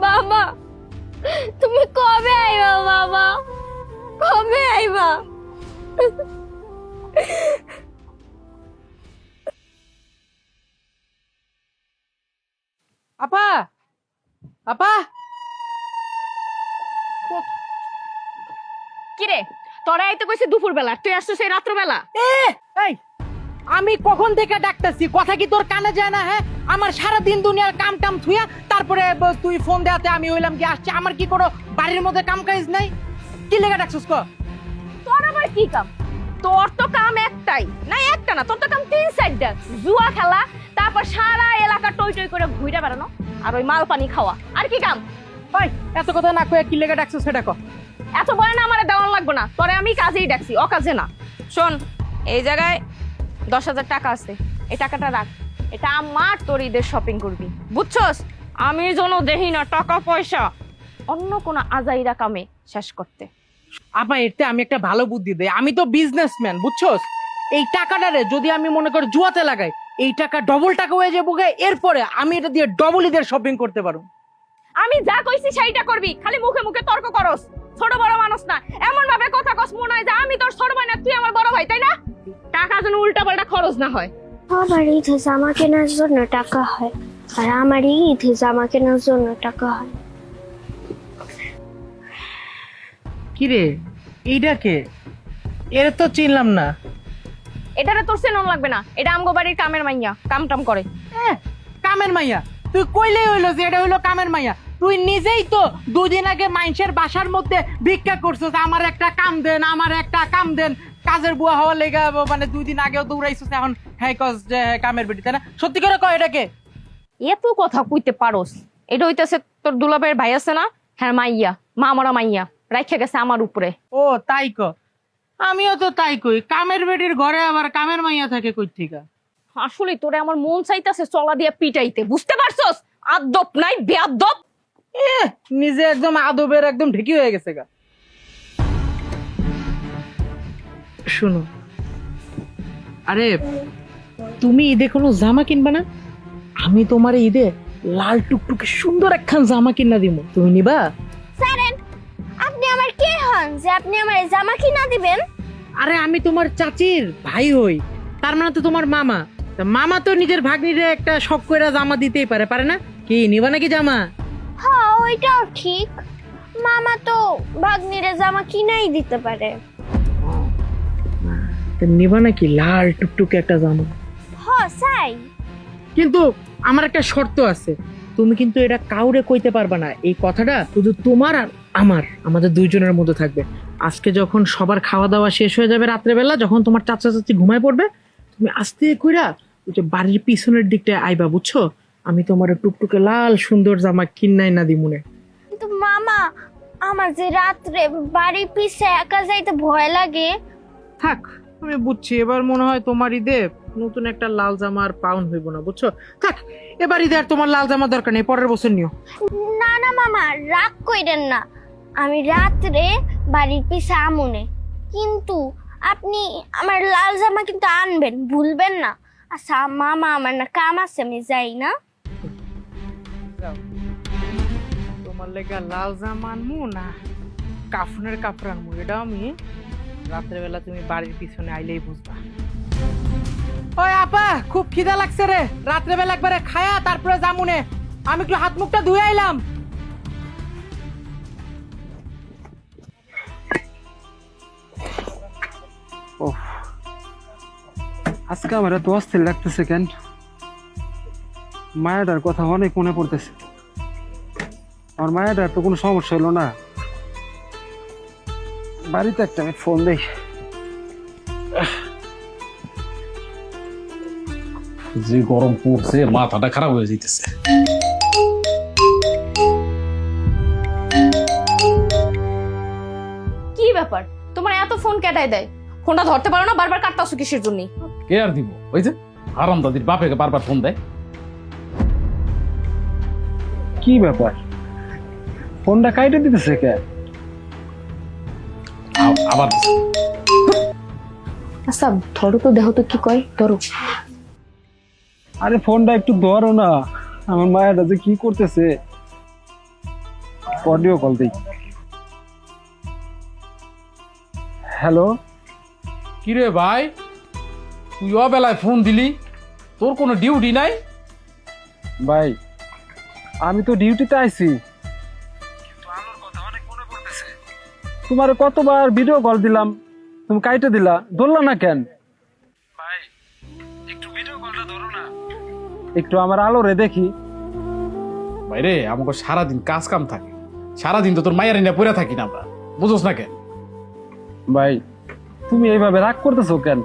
বাবা, তুমি কবে আইবা? বাবা, কবে আইবা? আপা, আপা, কিরে, তোরা আইতে কইছে দুপুর বেলা, তুই আসছিস এই রাত্র বেলা? এই আমি কখন থেকে ডাকতেছি, কথা কি তোর কানে যায় না? হ্যাঁ, আমার সারা দিন দুনিয়ার কাম টাম থুইয়া তারপরে তুই ফোন দেয়াতে আমি হইলাম কি আসছে। আমার কি কোনো বাড়ির মধ্যে কাম কাজ নাই? কি লেগে ডাকছিস ক? তোর আবার কি কাম? তোর তো কাম একটাই না, একটা না, তোর তো কাম 3-4টা। জুয়া খেলা, তারপর সারা এলাকা টই টই করে ঘুরে বেড়ানো, আর ওই মাল পানি খাওয়া। আর কি কাম? ওই এত কথা না কয়ে কি লেগে ডাকছিস সেটা ক। এত বয় না আমারে দেওয়ান লাগবে না, তোরে আমি কাজেই ডাকছি, অকাজে না। শোন, এই জায়গায় 10,000 টাকা আছে, এই টাকাটা রাখ। এটা আমার তোর ঈদের শপিং করবি, বুঝছস? আমি যেন দেখি না টাকা পয়সা অন্য কোনো আজাইরা কামে শেষ করতে। আপা, এতে আমি একটা ভালো বুদ্ধি দেই। আমি তো বিজনেসম্যান, বুঝছস? এই টাকাটারে যদি আমি মনে করি জুয়াতে লাগাই, এই টাকা ডবল টাকা হয়ে যাবো, এরপরে আমি এটা দিয়ে ডবল ঈদের শপিং করতে পারবো। আমি যা কইছি সেইটা করবি, খালি মুখে মুখে তর্ক করস। ছোট বড় মানুষ না, এমন ভাবে কথা কস মনে হয় যে আমি তোর ছোট ভাই না তুই আমার বড় ভাই, তাই না? টাকা যেন উল্টা পাল্টা খরচ না হয়। আমার ঈদে জামা কেনার জন্য টাকা হয়, আর আমার ঈদে জামা কেনার জন্য টাকা হয়। কিরে, এইটা কে? এর তো চিনলাম না। এটারে তোর চেনন লাগবে না, এটা আমগো বাড়ির কামের মাইয়া, কাম টাম করে। কামের মাইয়া? তুই কইলেই হইলো যে এটা হইলো কামের মাইয়া। তুই নিজেই তো 2 দিন আগে মানুষের বাসার মধ্যে ভিক্ষা করছিস, আমার একটা কাম দেন, আমার একটা কাম দেন। কাজের বুয়া হওয়ার লেগে মানে 2 দিন আগেও দৌড়াইছিস, এখন হ্যাঁ কস যে কামের বেটি, তাই না? সত্যি করে কয় এটাকে? এত কথা কইতে পারোস? এটা হইতেছে তোর দুলাভাইয়ের ভাই আছে না, হ্যাঁ মাইয়া, মামরা মাইয়া রাইখা গেছে আমার উপরে। ও তাই ক? আমিও তো তাই কই, কামের বেটির ঘরে আবার কামের মাইয়া থাকে কই থেকে? আসলে তোরে আমার মন চাইতেছে চলা দিয়া পিটাইতে, বুঝতে পারছস? আদব নাই, বেয়াদব। নিজে একদম আদবের একদম ঢেকি হয়ে গেছে গা। শুনো, আরে তুমি ঈদে কোনো জামা কিনবা না? আমি তোমার ঈদে লাল টুকটুকে সুন্দর একখান জামা কিনা দিব, তুমি নিবা? স্যারেন, আপনি আমার কে হন যে আপনি আমার জামা কিনা দিবেন? আরে আমি তোমার চাচির ভাই হই, তার মানে তো তোমার মামা। তা মামা তো নিজের ভাগ্নিরে একটা শখ কইরা জামা দিতেই পারে, পারে না? কি নিবা নাকি জামা? হ্যাঁ, ওইটাও ঠিক। মামা তো ভাগ্নিরে জামা কিনাই দিতে পারে। তা নিবা নাকি লাল টুকটুকে একটা জামা? হ্যাঁ চাই। কিন্তু আমার একটা শর্ত আছে, তুমি কিন্তু এটা কাউরে কইতে পারবা না। এই কথাটা শুধু তোমার আর আমাদের 2 জনের মধ্যে থাকবে। আজকে যখন সবার খাওয়া দাওয়া শেষ হয়ে যাবে রাত্রেবেলা, যখন তোমার চাচা চাচি ঘুমায় পড়বে, তুমি আস্তে কইরা ওই যে বাড়ির পিছনের দিকটায় আইবা, বুঝছো? আমি তোমার টুকটুকে লাল সুন্দর জামা কিনাই না দিমুনে। কিন্তু মামা, আমার যে রাত্রে বাড়ির পিছে একা যাইতে ভয় লাগে। থাক, আমি বুঝছি, এবার মনে হয় তোমার ঈদে নতুন একটা লাল জামা আর পাউন হইব না, বুঝছো? থাক, এবার ঈদে আর তোমার লাল জামা দরকার নেই, পরের বছর নিও। না না মামা, রাগ কইরেন না, আমি রাত্রে বাড়ির পিছে আমুনে, কিন্তু আপনি আমার লাল জামা কিন্তু আনবেন, ভুলবেন না। আচ্ছা মামা, আমার না কাম আছে, আমি যাই না? তোমার লেগে লাল জামা আনমু না কাফনের কাপড় আনমু, এটা আমি রাত্রেবেলা তুমি বাড়ির পিছনে আইলেই বুঝবা। ওই আপা, খুব খিদা লাগছে রে, রাত্রেবেলা একবারে খায়া তারপরে জামুনে। আমি একটু হাত মুখটা ধুয়ে আইলাম। ওহ, আজকে আমার এত অস্থির লাগতেছে কেন? মায়াটার কথা অনেক মনে পড়তেছে। আমার মায়াটার তো কোনো সমস্যা হলো না। বাড়িতে একটা আমি ফোন দেই। যে গরম পড়ছে মাথাটা খারাপ হয়ে যাইতেছে। কি ব্যাপার, তোমার এত ফোন কেটাই দেয়? ফোনটা ধরতে পারো না, বারবার কাটতাছো কিসের জন্য? কে আর দিব? ওই যে হারাম দাদির বাপেকে বারবার ফোন দেয়। কি ব্যাপার, ফোনটা কাইটে দিতেছে কে? আবার আচ্ছা ধরো তো, দেখো তো কি কয়, ধরো। আরে ফোনটা একটু ধরো না, আমার মায়াটা যে কি করতেছে। অডিও কল দেই। হ্যালো, কিরে ভাই, তুই অবেলায় ফোন দিলি? তোর কোনো ডিউটি নাই? ভাই আমি তো ডিউটিতে আইছি। তোমার কতবার ভিডিও কল দিলাম, তুমি কাইটে দিলা, ধরলা না কেন? ভাই একটু ভিডিও কলটা ধরো না, একটু আমার আলোরে দেখি। ভাইরে আমাকে সারাদিন কাজ কাম থাকে, সারাদিন তো তোর মায়ের নিয়ে পড়ে থাকি না আমরা, বুঝোস না কেন? ভাই তুমি এইভাবে রাগ করতেছো কেন?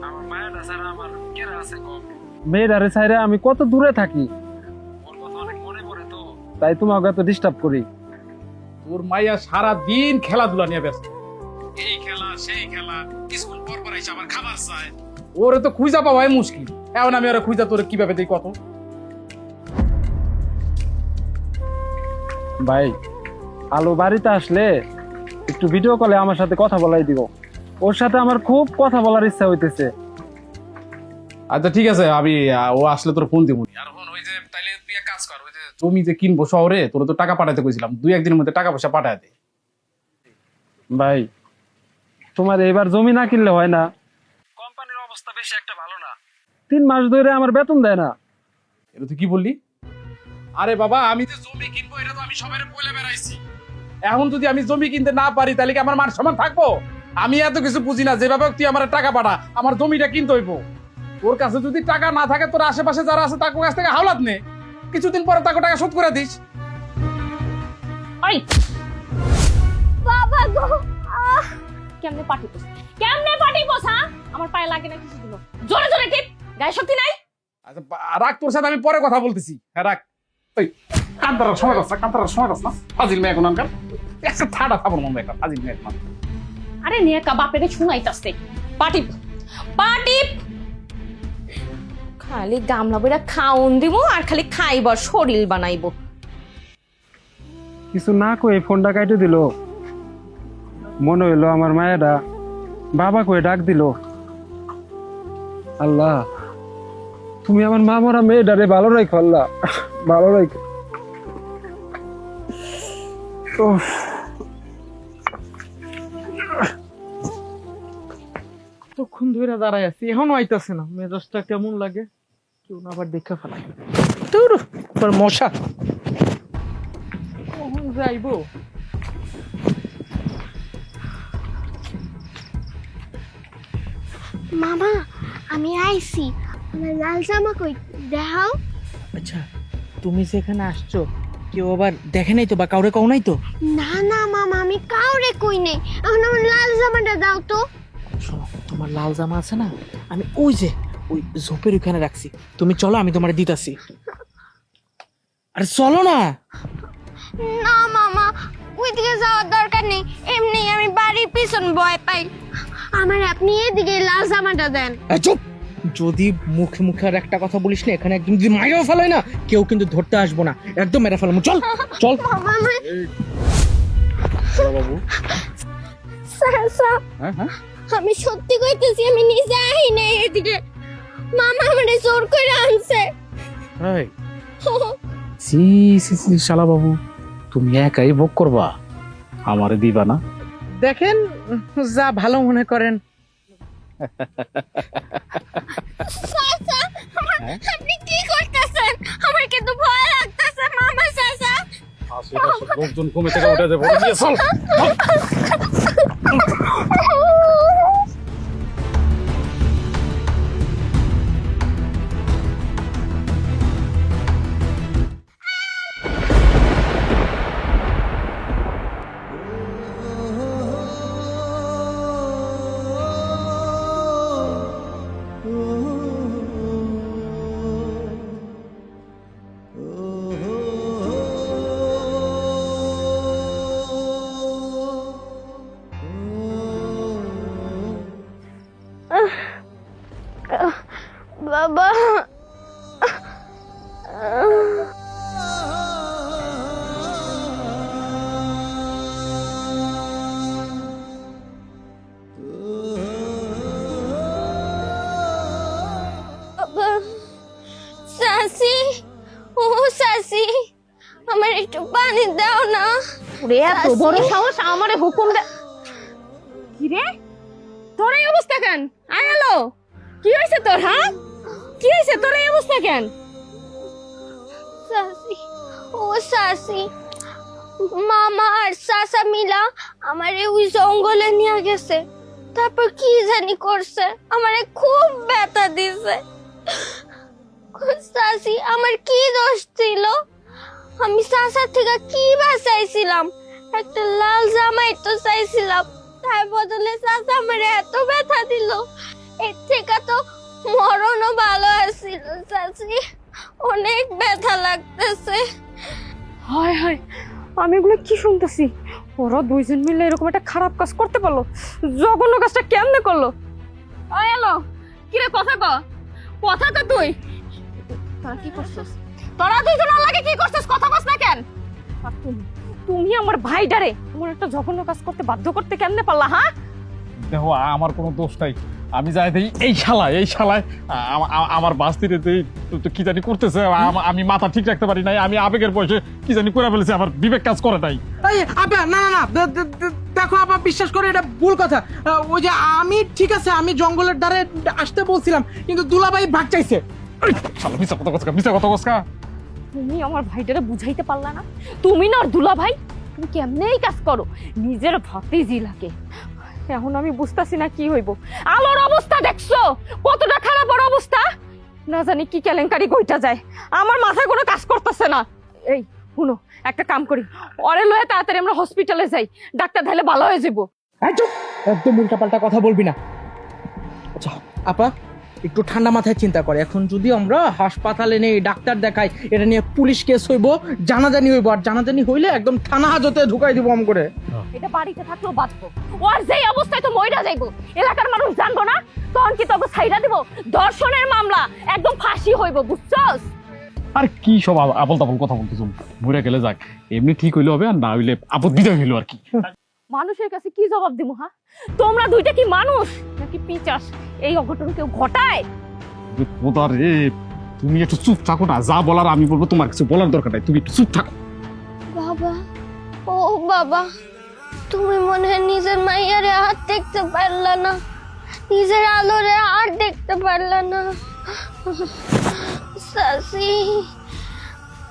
আমার মায়েরা ছাড়া আমার কেরা আছে কম? মেয়েরারে ছাইরা আমি কত দূরে থাকি, ওর কথা অনেক মনে পড়ে তো, তাই তোমাকে এত ডিস্টার্ব করি। তোর মাইয়া সারাদিন খেলাধুলা নিয়ে ব্যস্ত, এই খেলা সেই খেলা, স্কুল পর পর এসে আবার খাবার চায়। ওরে তো খুঁজা পাওয়াই মুশকিল। এখন আমি ওরা খুঁজা তোরে কিভাবে দিই কত? ভাই আলো বাড়িতে আসলে একটু ভিডিও কলে আমার সাথে কথা বলাই দিব, ওর সাথে আমার খুব কথা বলার ইচ্ছা হইতেছে। আচ্ছা ঠিক আছে, আমি ও আসলে তোর ফোন দিব। আর ফোন ওই যে তাইলে তুই এক কাজ কর, ওই যে জমি যে কিনবো শহরে, তোর তো টাকা পাঠাইতে কইছিলাম, 2-1 দিনের মধ্যে টাকা পয়সা পাঠায় দে। ভাই তোমার এবার জমি না কিনলে হয় না, কোম্পানির অবস্থা বেশি একটা ভালো না, 3 মাস ধরে আমার বেতন দেয় না। এটা তুই কি বললি? আরে বাবা, আমি যে জমি কিনবো এটা তো আমি সবাইরে বলে বেড়াইছি। এখন যদি আমি জমি কিনতে না পারি তাহলে কি আমার মান সম্মান থাকবো? আমি এত কিছু বুঝি না, যেভাবে তুই আমার টাকা পাঠা, আমার জমিটা কিনতে হইব। তোর কাছে যদি টাকা না থাকে, তোর আশেপাশে যারা আছে তার কাছ থেকে হাওলাত নে, কিছুদিন পরে তাকে টাকা শোধ করে দিস। আই বাবা গো, কেমনে পাটি পোষ, কেমনে পাটি পোষ? হ্যাঁ, আমার পায়ে লাগে না কিছু দিল, জোরে জোরে টিপ, গায়ে শক্তি নাই। আচ্ছা রাখ, তোর সাথে আমি পরে কথা বলতেছি। হ্যাঁ রাখ। ওই কান্তারার সময় পাস না, কান্তারার সময় পাস না, ফাজিল মেয়ে এখন আনকার একটা ঠাডা খাবার মন একটা ফাজিল মেয়ে এখন। আরে নিয়ে কা বাপেরে শুনাইতাছে, পাটিপ পাটিপ, খালি গামলা বইরা খাওন দিব আর খালি খাইবার শরীর বানাইবো। কিছু না কয়ে ফোনটা কাইটে দিল, মনে হইলো আমার মায়েরা বাবা কয়ে ডাক দিল। আল্লাহ তুমি আমার মা মরা মেয়েটারে ভালো রাখো, আল্লাহ ভালো রাখো। উফ, তখন ধরে দাঁড়ায় আছি, এখনো আইতাছে না। মেজাজটা কেমন লাগে, কেউ না আবার দেখা ফেলা। তোর মশা কখন যাইবো? মামা আমি আইছি, আমার লাল জামা কই দেখাও। আচ্ছা তুমি যেখানে আসছো কেউ আবার দেখে নাই তো, বা কাউরে কও নাই তো? না না মামা, আমি কাউরে কই নেই। এখন আমার লাল জামাটা দাও তো। শোনো, তোমার লাল জামা আছে না, আমি ওই যে ওই ঝোপের ওখানে রাখছি, তুমি চলো আমি তোমার দিতাছি। আরে চলো না। না মামা, ওইদিকে যাওয়ার দরকার নেই, এমনি আমি বাড়ির পিছন ভয় পাই। আমার আপনি এদিকে লাল জামাটা দেন। এই চুপ, যদি মুখে মুখে আর একটা কথা বলিস না, এখানে একদম যদি মাইরেও ফেলাই না, কেউ কিন্তু ধরতে আসবো না, একদম মেরে ফেলাম। চল চল। মামা বাবু হ্যাঁ, আমি সত্যি কইতেছি, আমি নিজে আহি নাই এদিকে। মামা আমারে জোর করে আনছে। সি সি সি, শালা বাবু তুমি একাই ভোগ করবা, আমারে দিবা না? দেখেন যা ভালো মনে করেন। চাচা, আপনি কি করতেছেন? আমার কিন্তু ভয় লাগতেছে মামা। চাচা লোকজন ঘুমে থেকে উঠে যাবে, চল। বাবা বাবা সাসি ও সাসি আমার একটু পানি দাও না ওরে এত বড় সাহস আমারে হুকুম দে কি রে তোর এই অবস্থা কেন আয় হ্যালো কি হয়েছে তোর হ্যাঁ কি হয়েছে তোর এই অবস্থা কেন সাসি ও সাসি মামা আর সাসা মিলা আমারে ওই জঙ্গলে নিয়ে গেছে তারপর কি জানি করছে আমারে খুব ব্যথা দিছে সাসি আমার কি দোষ ছিল আমি সাসার থেকে কি বাঁচাইছিলাম একটা লাল জামাই তো চাইছিলাম তার বদলে সাসা আমারে এত ব্যথা দিল এর থেকে তো মরণও ভালো আছিল সাসি অনেক ব্যথা লাগতেছে হায় হায় আমি এগুলো কি শুনতেছি ওরা দুইজন মিলে এরকম একটা খারাপ কাজ করতে পারলো জঘন্য কাজটা কেমনে করলো আয় এলো কি রে কথা কথা তো তুই তোরা কি করছিস তোরা দুইজন লাগে কি করছিস কথা বস না কেন আর তুমি আমার ভাইডারে এমন একটা জঘন্য কাজ করতে বাধ্য করতে কেমনে পারলা হ্যাঁ দেখো আমার কোনো দোষ নাই আমি যাই দেই এই শালায় আমার বাস্তিরে দেই তো কি জানি করতেছে আমি মাথা ঠিক রাখতে পারি নাই আমি আবেগের বয়সে কি জানি করে ফেলেছি আমার বিবেক কাজ করে নাই এই আপা না না না দেখো আপা বিশ্বাস করে এটা ভুল কথা ওই যে আমি ঠিক আছে আমি জঙ্গলের ধারে আসতে বলছিলাম কিন্তু দুলাভাই ভাগ চাইছে শালা মিছা কথা কসকা তুমি আমার ভাইটারে বুঝাইতে পারলা না তুমি না দুলা ভাই তুমি কেমনে এই কাজ করো নিজের ভাতিজি লাগে এখন আমি বুঝতাছি না কি হইব আলোর অবস্থা দেখছো কতটা খারাপ ওর অবস্থা না জানি কি কেলেঙ্কারি কইটা যায় আমার মাথায় কোনো কাজ করতেছে না এই শুনো একটা কাম করি ওরে লয়ে তাড়াতাড়ি আমরা হসপিটালে যাই ডাক্তার ধাইলে ভালো হয়ে যাবো চুপ একদম উল্টাপাল্টা কথা বলবি না আচ্ছা আপা একটু ঠান্ডা মাথায় চিন্তা করে এখন যদি আমরা হাসপাতালে নেই ডাক্তার দেখাই এটা নিয়ে পুলিশ কেস হইব জানাজানি হইব আর জানাজানি হইলে একদম থানা হাজতে ঢুকাই দিব আম করে এটা বাড়িতে থাকলেও বাঁচবো ওর যেই অবস্থায় তো মইরা যাইবো এলাকার মানুষ জানবো না তখন কি তোকে ছাইরা দিব ধর্ষণের মামলা একদম ফাঁসি হইব বুঝছস আর কি সব আবল তাবল কথা বলতেছ মরে গেলে যাক এমনি ঠিক হইলে হবে আর না হইলে আপদ বিদায় হইলো আর কি মানুষের কাছে কি জবাব দিব হ্যাঁ তোমরা দুইটা কি মানুষ নাকি পিচাস এই অঘটন কেউ ঘটায় খোদা রে তুমি একটু চুপ থাকো না যা বলার আমি বলবো তোমার কিছু বলার দরকার নাই তুমি একটু চুপ থাকো বাবা ও বাবা তুমি মনে হয় নিজের মাইয়ারে আর দেখতে পারলা না নিজের আলোরে আর দেখতে পারলা না সাসি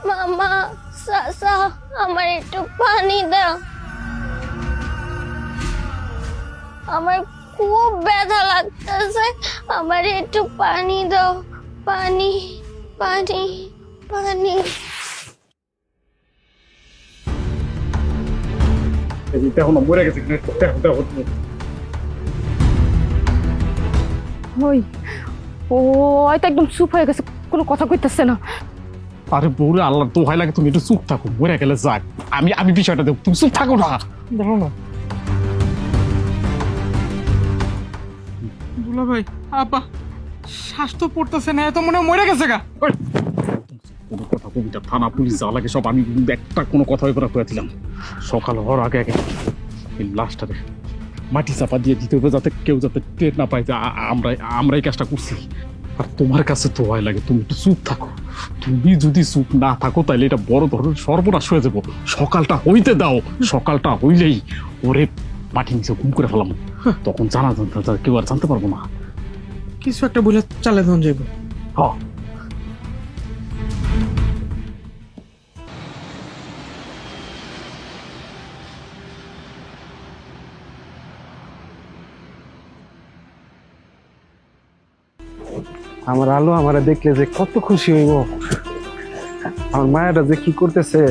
মামা সাসা আমার একটু পানি দাও আমার খুব ব্যথা লাগতেছে আমার একটু পানি দাও পানি পানি পানি দেখো না মরে গেছে দেখো ওই ও হয়তো একদম চুপ হয়ে গেছে কোনো কথা কইতেছে না আরে বউরে আল্লাহ দোহাই লাগে তুমি একটু চুপ থাকো মরে গেলে যাক আমি বিষয়টা দেখ তুমি চুপ থাকো না দেখো না দুলাভাই আপা শ্বাস তো পড়তেছে না এত মনে হয় মরে গেছে গা কোনো কথা কবিতা থানা পুলিশ যা লাগে সব আমি একটা কোনো কথা হয়ে করে দিলাম সকাল হওয়ার আগে আগে এই লাশটারে মাটি চাপা দিয়ে দিতে হবে যাতে কেউ যাতে টের না পায় যে আমরা এই কাজটা করছি আর তোমার কাছে তো ভয় লাগে তুমি একটু চুপ থাকো তুমি যদি চুপ না থাকো তাহলে এটা বড় ধরনের সর্বনাশ হয়ে যাবো সকালটা হইতে দাও সকালটা হইলেই ওরে মাটি নিচে ঘুম করে ফেলাম তখন জানা কেউ আর জানতে পারবো না কিছু একটা বলে চালে ধন যাইব হ্যাঁ আমার আলো আমারে দেখলে যে কত খুশি হইব আমার মায়েরা যে কি করতেছে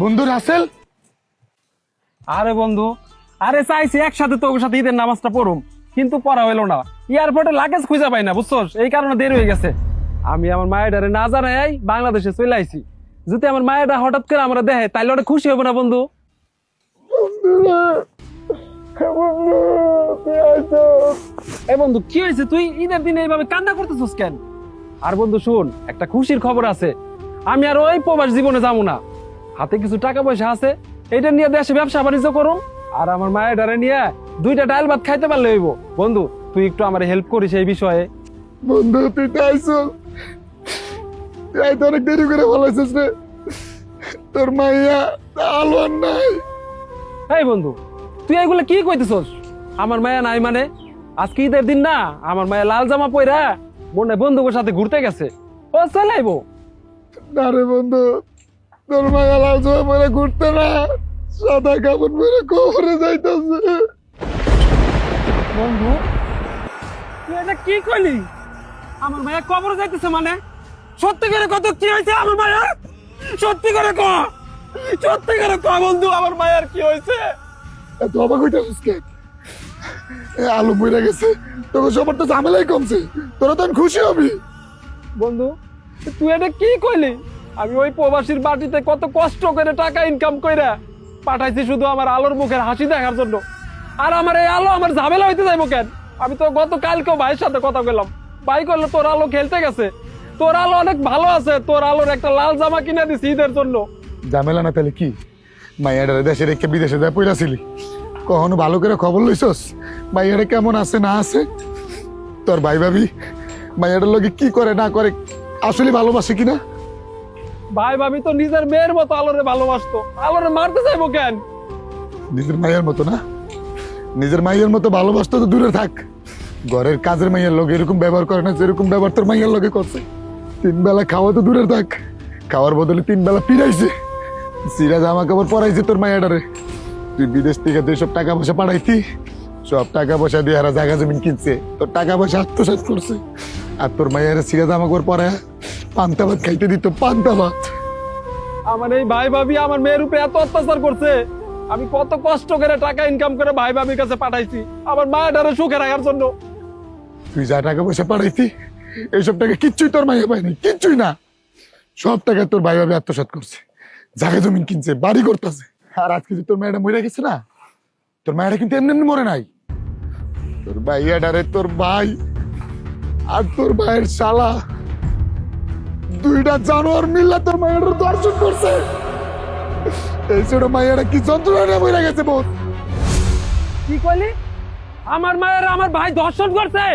বন্ধু রাসেল আরে বন্ধু আরে চাইছি একসাথে তোর সাথে ঈদের নামাজটা পড়ুম কিন্তু পড়া হইলো না এয়ারপোর্টে লাগেজ খুঁজে পাই না বুঝছস এই কারণে দেরি হয়ে গেছে আমি আমার মায়ের না জানাই বাংলাদেশে চলে আইছি যদি আমার মায়েরা হঠাৎ করে আমরা দেখে তাইলে ওটা খুশি হবো না বন্ধু? এই বন্ধু কি হয়েছে, তুই ঈদের দিনে এইভাবে কান্না করতেছিস কেন? আর বন্ধু শুন, একটা খুশির খবর আছে, আমি আর ওই প্রবাস জীবনে যাবো না। হাতে কিছু টাকা পয়সা আছে, এটা নিয়ে দেশে ব্যবসা বাণিজ্য করুম, আর আমার মায়ের ডারে নিয়ে 2টা ডাল ভাত খাইতে পারলে হইব। বন্ধু তুই একটু আমার হেল্প করিস এই বিষয়ে। বন্ধু তুই তো আইসো, তুই আইতে অনেক দেরি করে বলেছিস রে। তোর মাইয়া আলো আর নাই। এই বন্ধু তুই এগুলো কি কইতেছস? আমার মায়া নাই মানে? আজকে ঈদের দিন না, আমার মায়া লাল জামা পইরা মনে বন্ধুদের সাথে ঘুরতে গেছে, ও চলে আইবো। না রে বন্ধু, তোর মাইয়া লাল জামা পরে ঘুরতে না, সাদা কাপড় পরে কবরে যাইতেছে। বন্ধু তুই এটা কি কইলি? আমার মায়া কবরে যাইতেছে মানে? সত্যি করে কত কি হয়েছে আমার মায়া? সত্যি করে ক, সত্যি করে ক বন্ধু, আমার মায়ার কি হয়েছে? এত অবাক হইতেছিস কেন? আলু বইরা গেছে, তোকে সবার তো ঝামেলাই কমছে, তোরা তো খুশি হবি। বন্ধু তুই এটা কি কইলি? আমি ওই প্রবাসীর বাটিতে কত কষ্ট করে টাকা ইনকাম কইরা পাঠাইছি শুধু আমার আলোর মুখের হাসি দেখার জন্য, আর আমার এই আলো আমার ঝামেলা হইতে যাইবো কেন? আমি তো গত কালকেও ভাইয়ের সাথে কথা বললাম, ভাই করলো তোর আলো খেলতে গেছে, তোর আলো অনেক ভালো আছে, তোর আলোর একটা লাল জামা কিনে দিছি ঈদের জন্য। ঝামেলা না তাহলে কি? মাইয়াডারে দেশে রেখে বিদেশে যা পইরাছিলি, কখনো ভালো করে খবর লইছস মাইয়াটা কেমন আছে না আছে? তোর ভাই ভাবি মাইয়াটার লগে কি করে না করে, আসলে ভালোবাসে কিনা? ভাই ভাবি তো নিজের মেয়ের মতো আলোরে ভালোবাসতো, আলোরে মারতে চাইবো কেন? নিজের মাইয়ার মতো না, নিজের মাইয়ার মতো ভালোবাসতো তো দূরে থাক, ঘরের কাজের মাইয়ার লগে এরকম ব্যবহার করে না যেরকম ব্যবহার তোর মাইয়ার লগে করছে। 3 বেলা খাওয়া তো দূরে থাক, খাওয়ার বদলে 3 বেলা পিড়াইছে, সিরা জামা কাপড় পরাইছে তোর মাইয়াটারে। তুই বিদেশ থেকে যেসব টাকা পয়সা পাঠাইতি, সব টাকা পয়সা দিয়ে হারা জায়গা জমিন কিনছে, তোর টাকা পয়সা আত্মসাৎ করছে। আর তোর মাইয়ারে সিরা জামা কাপড় পরায় পান্তা ভাত খাইতে দিত, পান্তা ভাত। আমার এই ভাই ভাবি আমার মেয়ের উপরে এত অত্যাচার করছে, আমি কত কষ্ট করে টাকা ইনকাম করে ভাই ভাবির কাছে পাঠাইছি আমার মায়ের সুখে রাখার জন্য। তুই যা টাকা পয়সা পাঠাইতি এইসব টাকা কিচ্ছুই তোর মাইয়া পায়নি, কিচ্ছুই না। সব টাকা তোর ভাই ভাবি আত্মসাৎ করছে, জায়গা জমিন কিনছে, বাড়ি করতেছে। আর আজকে যে তোর মায়েরা মরে গেছে না, তোর মায়েরা কিন্তু এমনি এমনি মরে নাই। তোর ভাইয়াডারে তোর ভাই আর তোর ভাইয়ের শালা 2টা জানোয়ার মিল্লা তোর মায়ের দর্শন করছে। এই ছোট মাইয়ারা কি যন্ত্রণা মরে গেছে বোধ। কি কইলি? আমার মায়ের আমার ভাই ধর্ষণ করছে?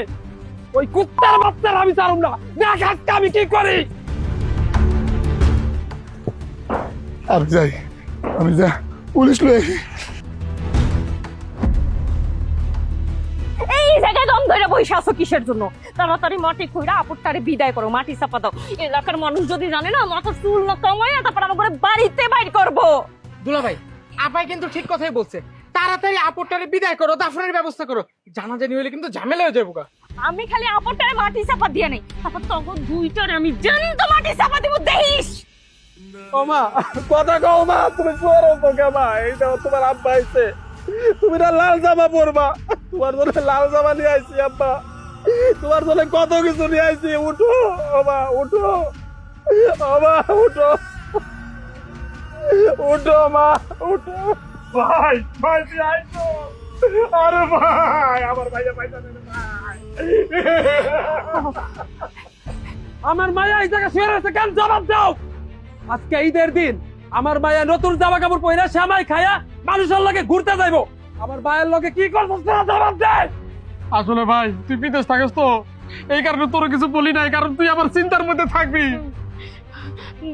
ওই কুত্তার বাচ্চার আমি ছাড়ুম না, দেখ আজকে আমি কি করি। আমি যাই, আমি যা পুলিশ লয়ে এই জায়গায় দম ধরে বসে আছো কিসের জন্য? তাড়াতাড়ি মাটি খুঁড়া আপুরটারে বিদায় করো, মাটি চাপা দাও। এলাকার মানুষ যদি জানে না, মাথা চুল না কমায় তারপর আমার করে বাড়িতে বাইর করবো। দুলা ভাই আপাই কিন্তু ঠিক কথাই বলছে, তাড়াতাড়ি আপরটারে বিদায় করো, দাফনের ব্যবস্থা করো, জানাজানি হইলে কিন্তু ঝামেলা হয়ে যাবো গা। আমি খালি আপুরটারে মাটি চাপা দিয়ে নেই, তারপর তখন 2টারে আমি জ্যান্ত মাটি চাপা দিব, দেখিস। ও মা কথা কও মা, তুমি শুয়ার তো কে মা? এইটা তোমার আব্বা আইছে, তুমি না লাল জামা পরবা, তোমার জন্য লাল জামা নিয়ে আইছি আব্বা, তোমার জন্য কত কিছু নিয়ে আইছি। উঠো ও মা, উঠো ও মা, উঠো উঠো মা, উঠো। ভাই ভাই তুই আইছো? আরে ভাই আমার ভাইয়া পয়সা দেন ভাই। আমার মায়া এই জায়গায় শুয়ে রয়েছে কেন? জবাব দাও। আজকে ঈদের দিন আমার মায়া নতুন জামা কাপড় পরে শ্যামাই খায়া মানুষের লগে ঘুরতে যাইবো, আমার মায়ের লগে কি করবো জবাব দেয়। আসলে ভাই তুই বিদেশ থাকিস তো, এই কারণে তোর কিছু বলি নাই, কারণ তুই আমার চিন্তার মধ্যে থাকবি।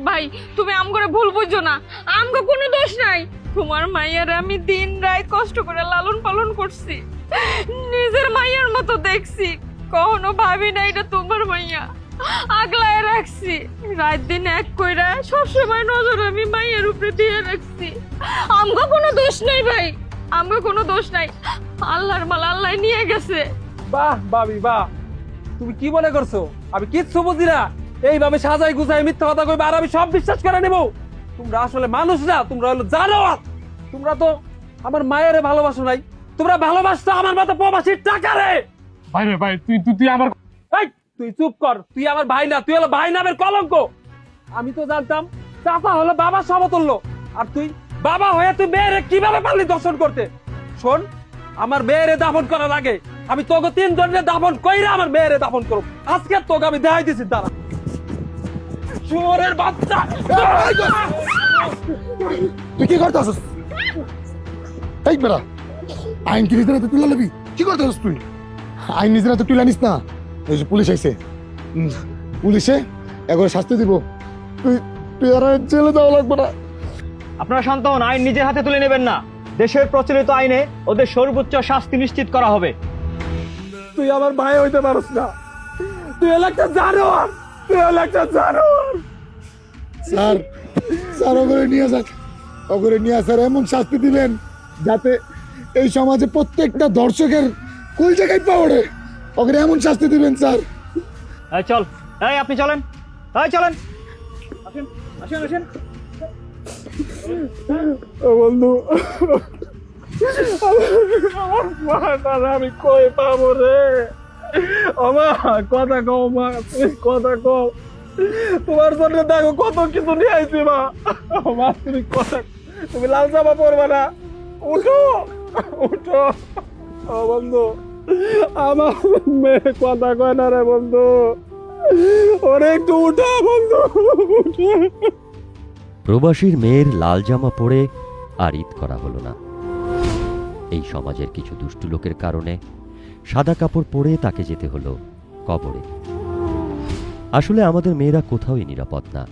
ভাই তুমি আমগরে ভুল বুঝছো না, আমগো কোনো দোষ নাই। তোমার মাইয়ার আমি দিন রাত কষ্ট করে লালন পালন করছি, নিজের মাইয়ার মতো দেখছি, কখনো ভাবি না এটা তোমার মাইয়া। আগলায় রাখছি, রাত দিন এক কইরা সবসময় নজর আমি মাইয়ার উপরে দিয়ে রাখছি। আমগো কোনো দোষ নাই ভাই, আমগো কোনো দোষ নাই, আল্লাহর মাল আল্লাহ নিয়ে গেছে। বাহ ভাবি বাহ, তুমি কি মনে করছো আমি কিচ্ছু বুঝি না? এইভাবে সাজাই গুছাই মিথ্যা কথা কইবা আর আমি সব বিশ্বাস করে নেব? তোমরা আসলে মানুষ না, তোমরা হলো জানোয়ার। তোমরা তো আমার মায়ের ভালোবাসো নাই, তোমরা ভালোবাসছো আমার মতো প্রবাসীর টাকা রে। ভাই রে ভাই তুই তুই তুই আমার এই তুই চুপ কর, তুই আমার ভাই না, তুই হলো ভাই নামের কলঙ্ক। আমি তো জানতাম চাচা হলো বাবার সমতুল্য, আর তুই বাবা হয়ে তুই মেয়েরে কিভাবে পারলি দর্শন করতে? শোন, আমার মেয়েরে দাফন করার আগে আমি তোকে 3 জনের দাফন কইরা আমার মেয়েরে দাফন করব। আজকে তোকে আমি দেখাই দিছি, দাঁড়া। চোরের বাচ্চা, তুই কি করতেছিস? এই বেড়া, আইন কি নিজের হাতে তুলে নিবি? কি করতেছিস তুই? আইন নিজের হাতে তুলে নিস না। এই যে পুলিশ আইছে, পুলিশে একবার শাস্তি দিব। তুই তুই আর জেলে যাওয়া লাগবে না। আপনারা শান্ত হন, আইন নিজের হাতে তুলে নেবেন না। দেশের প্রচলিত আইনে ওদের সর্বোচ্চ শাস্তি নিশ্চিত করা হবে। তুই আমার ভাই হইতে পারস না, তুই এলাকা জানোয়ার, তুই এলাকা জানোয়ার। স্যার, স্যার ওগুলো নিয়ে যাক, ওগুলো নিয়ে স্যার এমন শাস্তি দিবেন যাতে এই সমাজে প্রত্যেকটা দর্শকের কোন জায়গায় পাওড়ে। ওগুলো এমন শাস্তি দিবেন স্যার। এই চল, এই আপনি চলেন, এই চলেন, আসেন আসেন আসেন। বন্ধু, আমার মাটার আমি কই পাবো রে? আমা কথা কও মা, তুমি কথা কও। তোমার জন্য দেখো কত কিছু নিয়ে আইছি মা। মা তুমি কথা, তুমি লাল জামা পরবা না, উঠো উঠো। ও বন্ধু, আমার মেয়ে কথা কয় না রে বন্ধু, ওরে একটু উঠো বন্ধু, উঠো। প্রবাসীর মেয়ের লাল জামা পরে আর ঈদ করা হলো না। এই সমাজের কিছু দুষ্টু লোকের কারণে সাদা কাপড় পরে তাকে যেতে হলো কবরে। আসলে আমাদের মেয়েরা কোথাওই নিরাপদ না,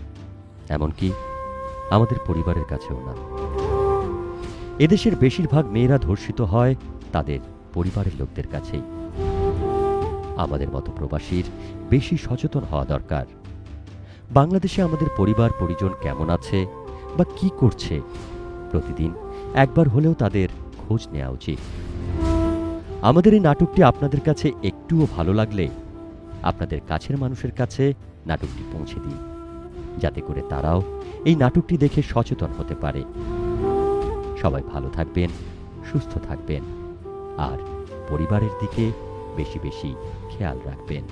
এমনকি আমাদের পরিবারের কাছেও না। এদেশের বেশিরভাগ মেয়েরা ধর্ষিত হয় তাদের পরিবারের লোকদের কাছেই। আমাদের মতো প্রবাসীর বেশি সচেতন হওয়া দরকার। বাংলাদেশে আমাদের পরিবার পরিজন কেমন আছে বা কি করছে, প্রতিদিন একবার হলেও তাদের খোঁজ নেওয়া উচিত। আমাদের এই নাটকটি আপনাদের কাছে একটুও ভালো লাগলে আপনাদের কাছের মানুষের কাছে নাটকটি পৌঁছে দিন, যাতে করে তারাও এই নাটকটি দেখে সচেতন হতে পারে। সবাই ভালো থাকবেন, সুস্থ থাকবেন, আর পরিবারের দিকে বেশি বেশি খেয়াল রাখবেন।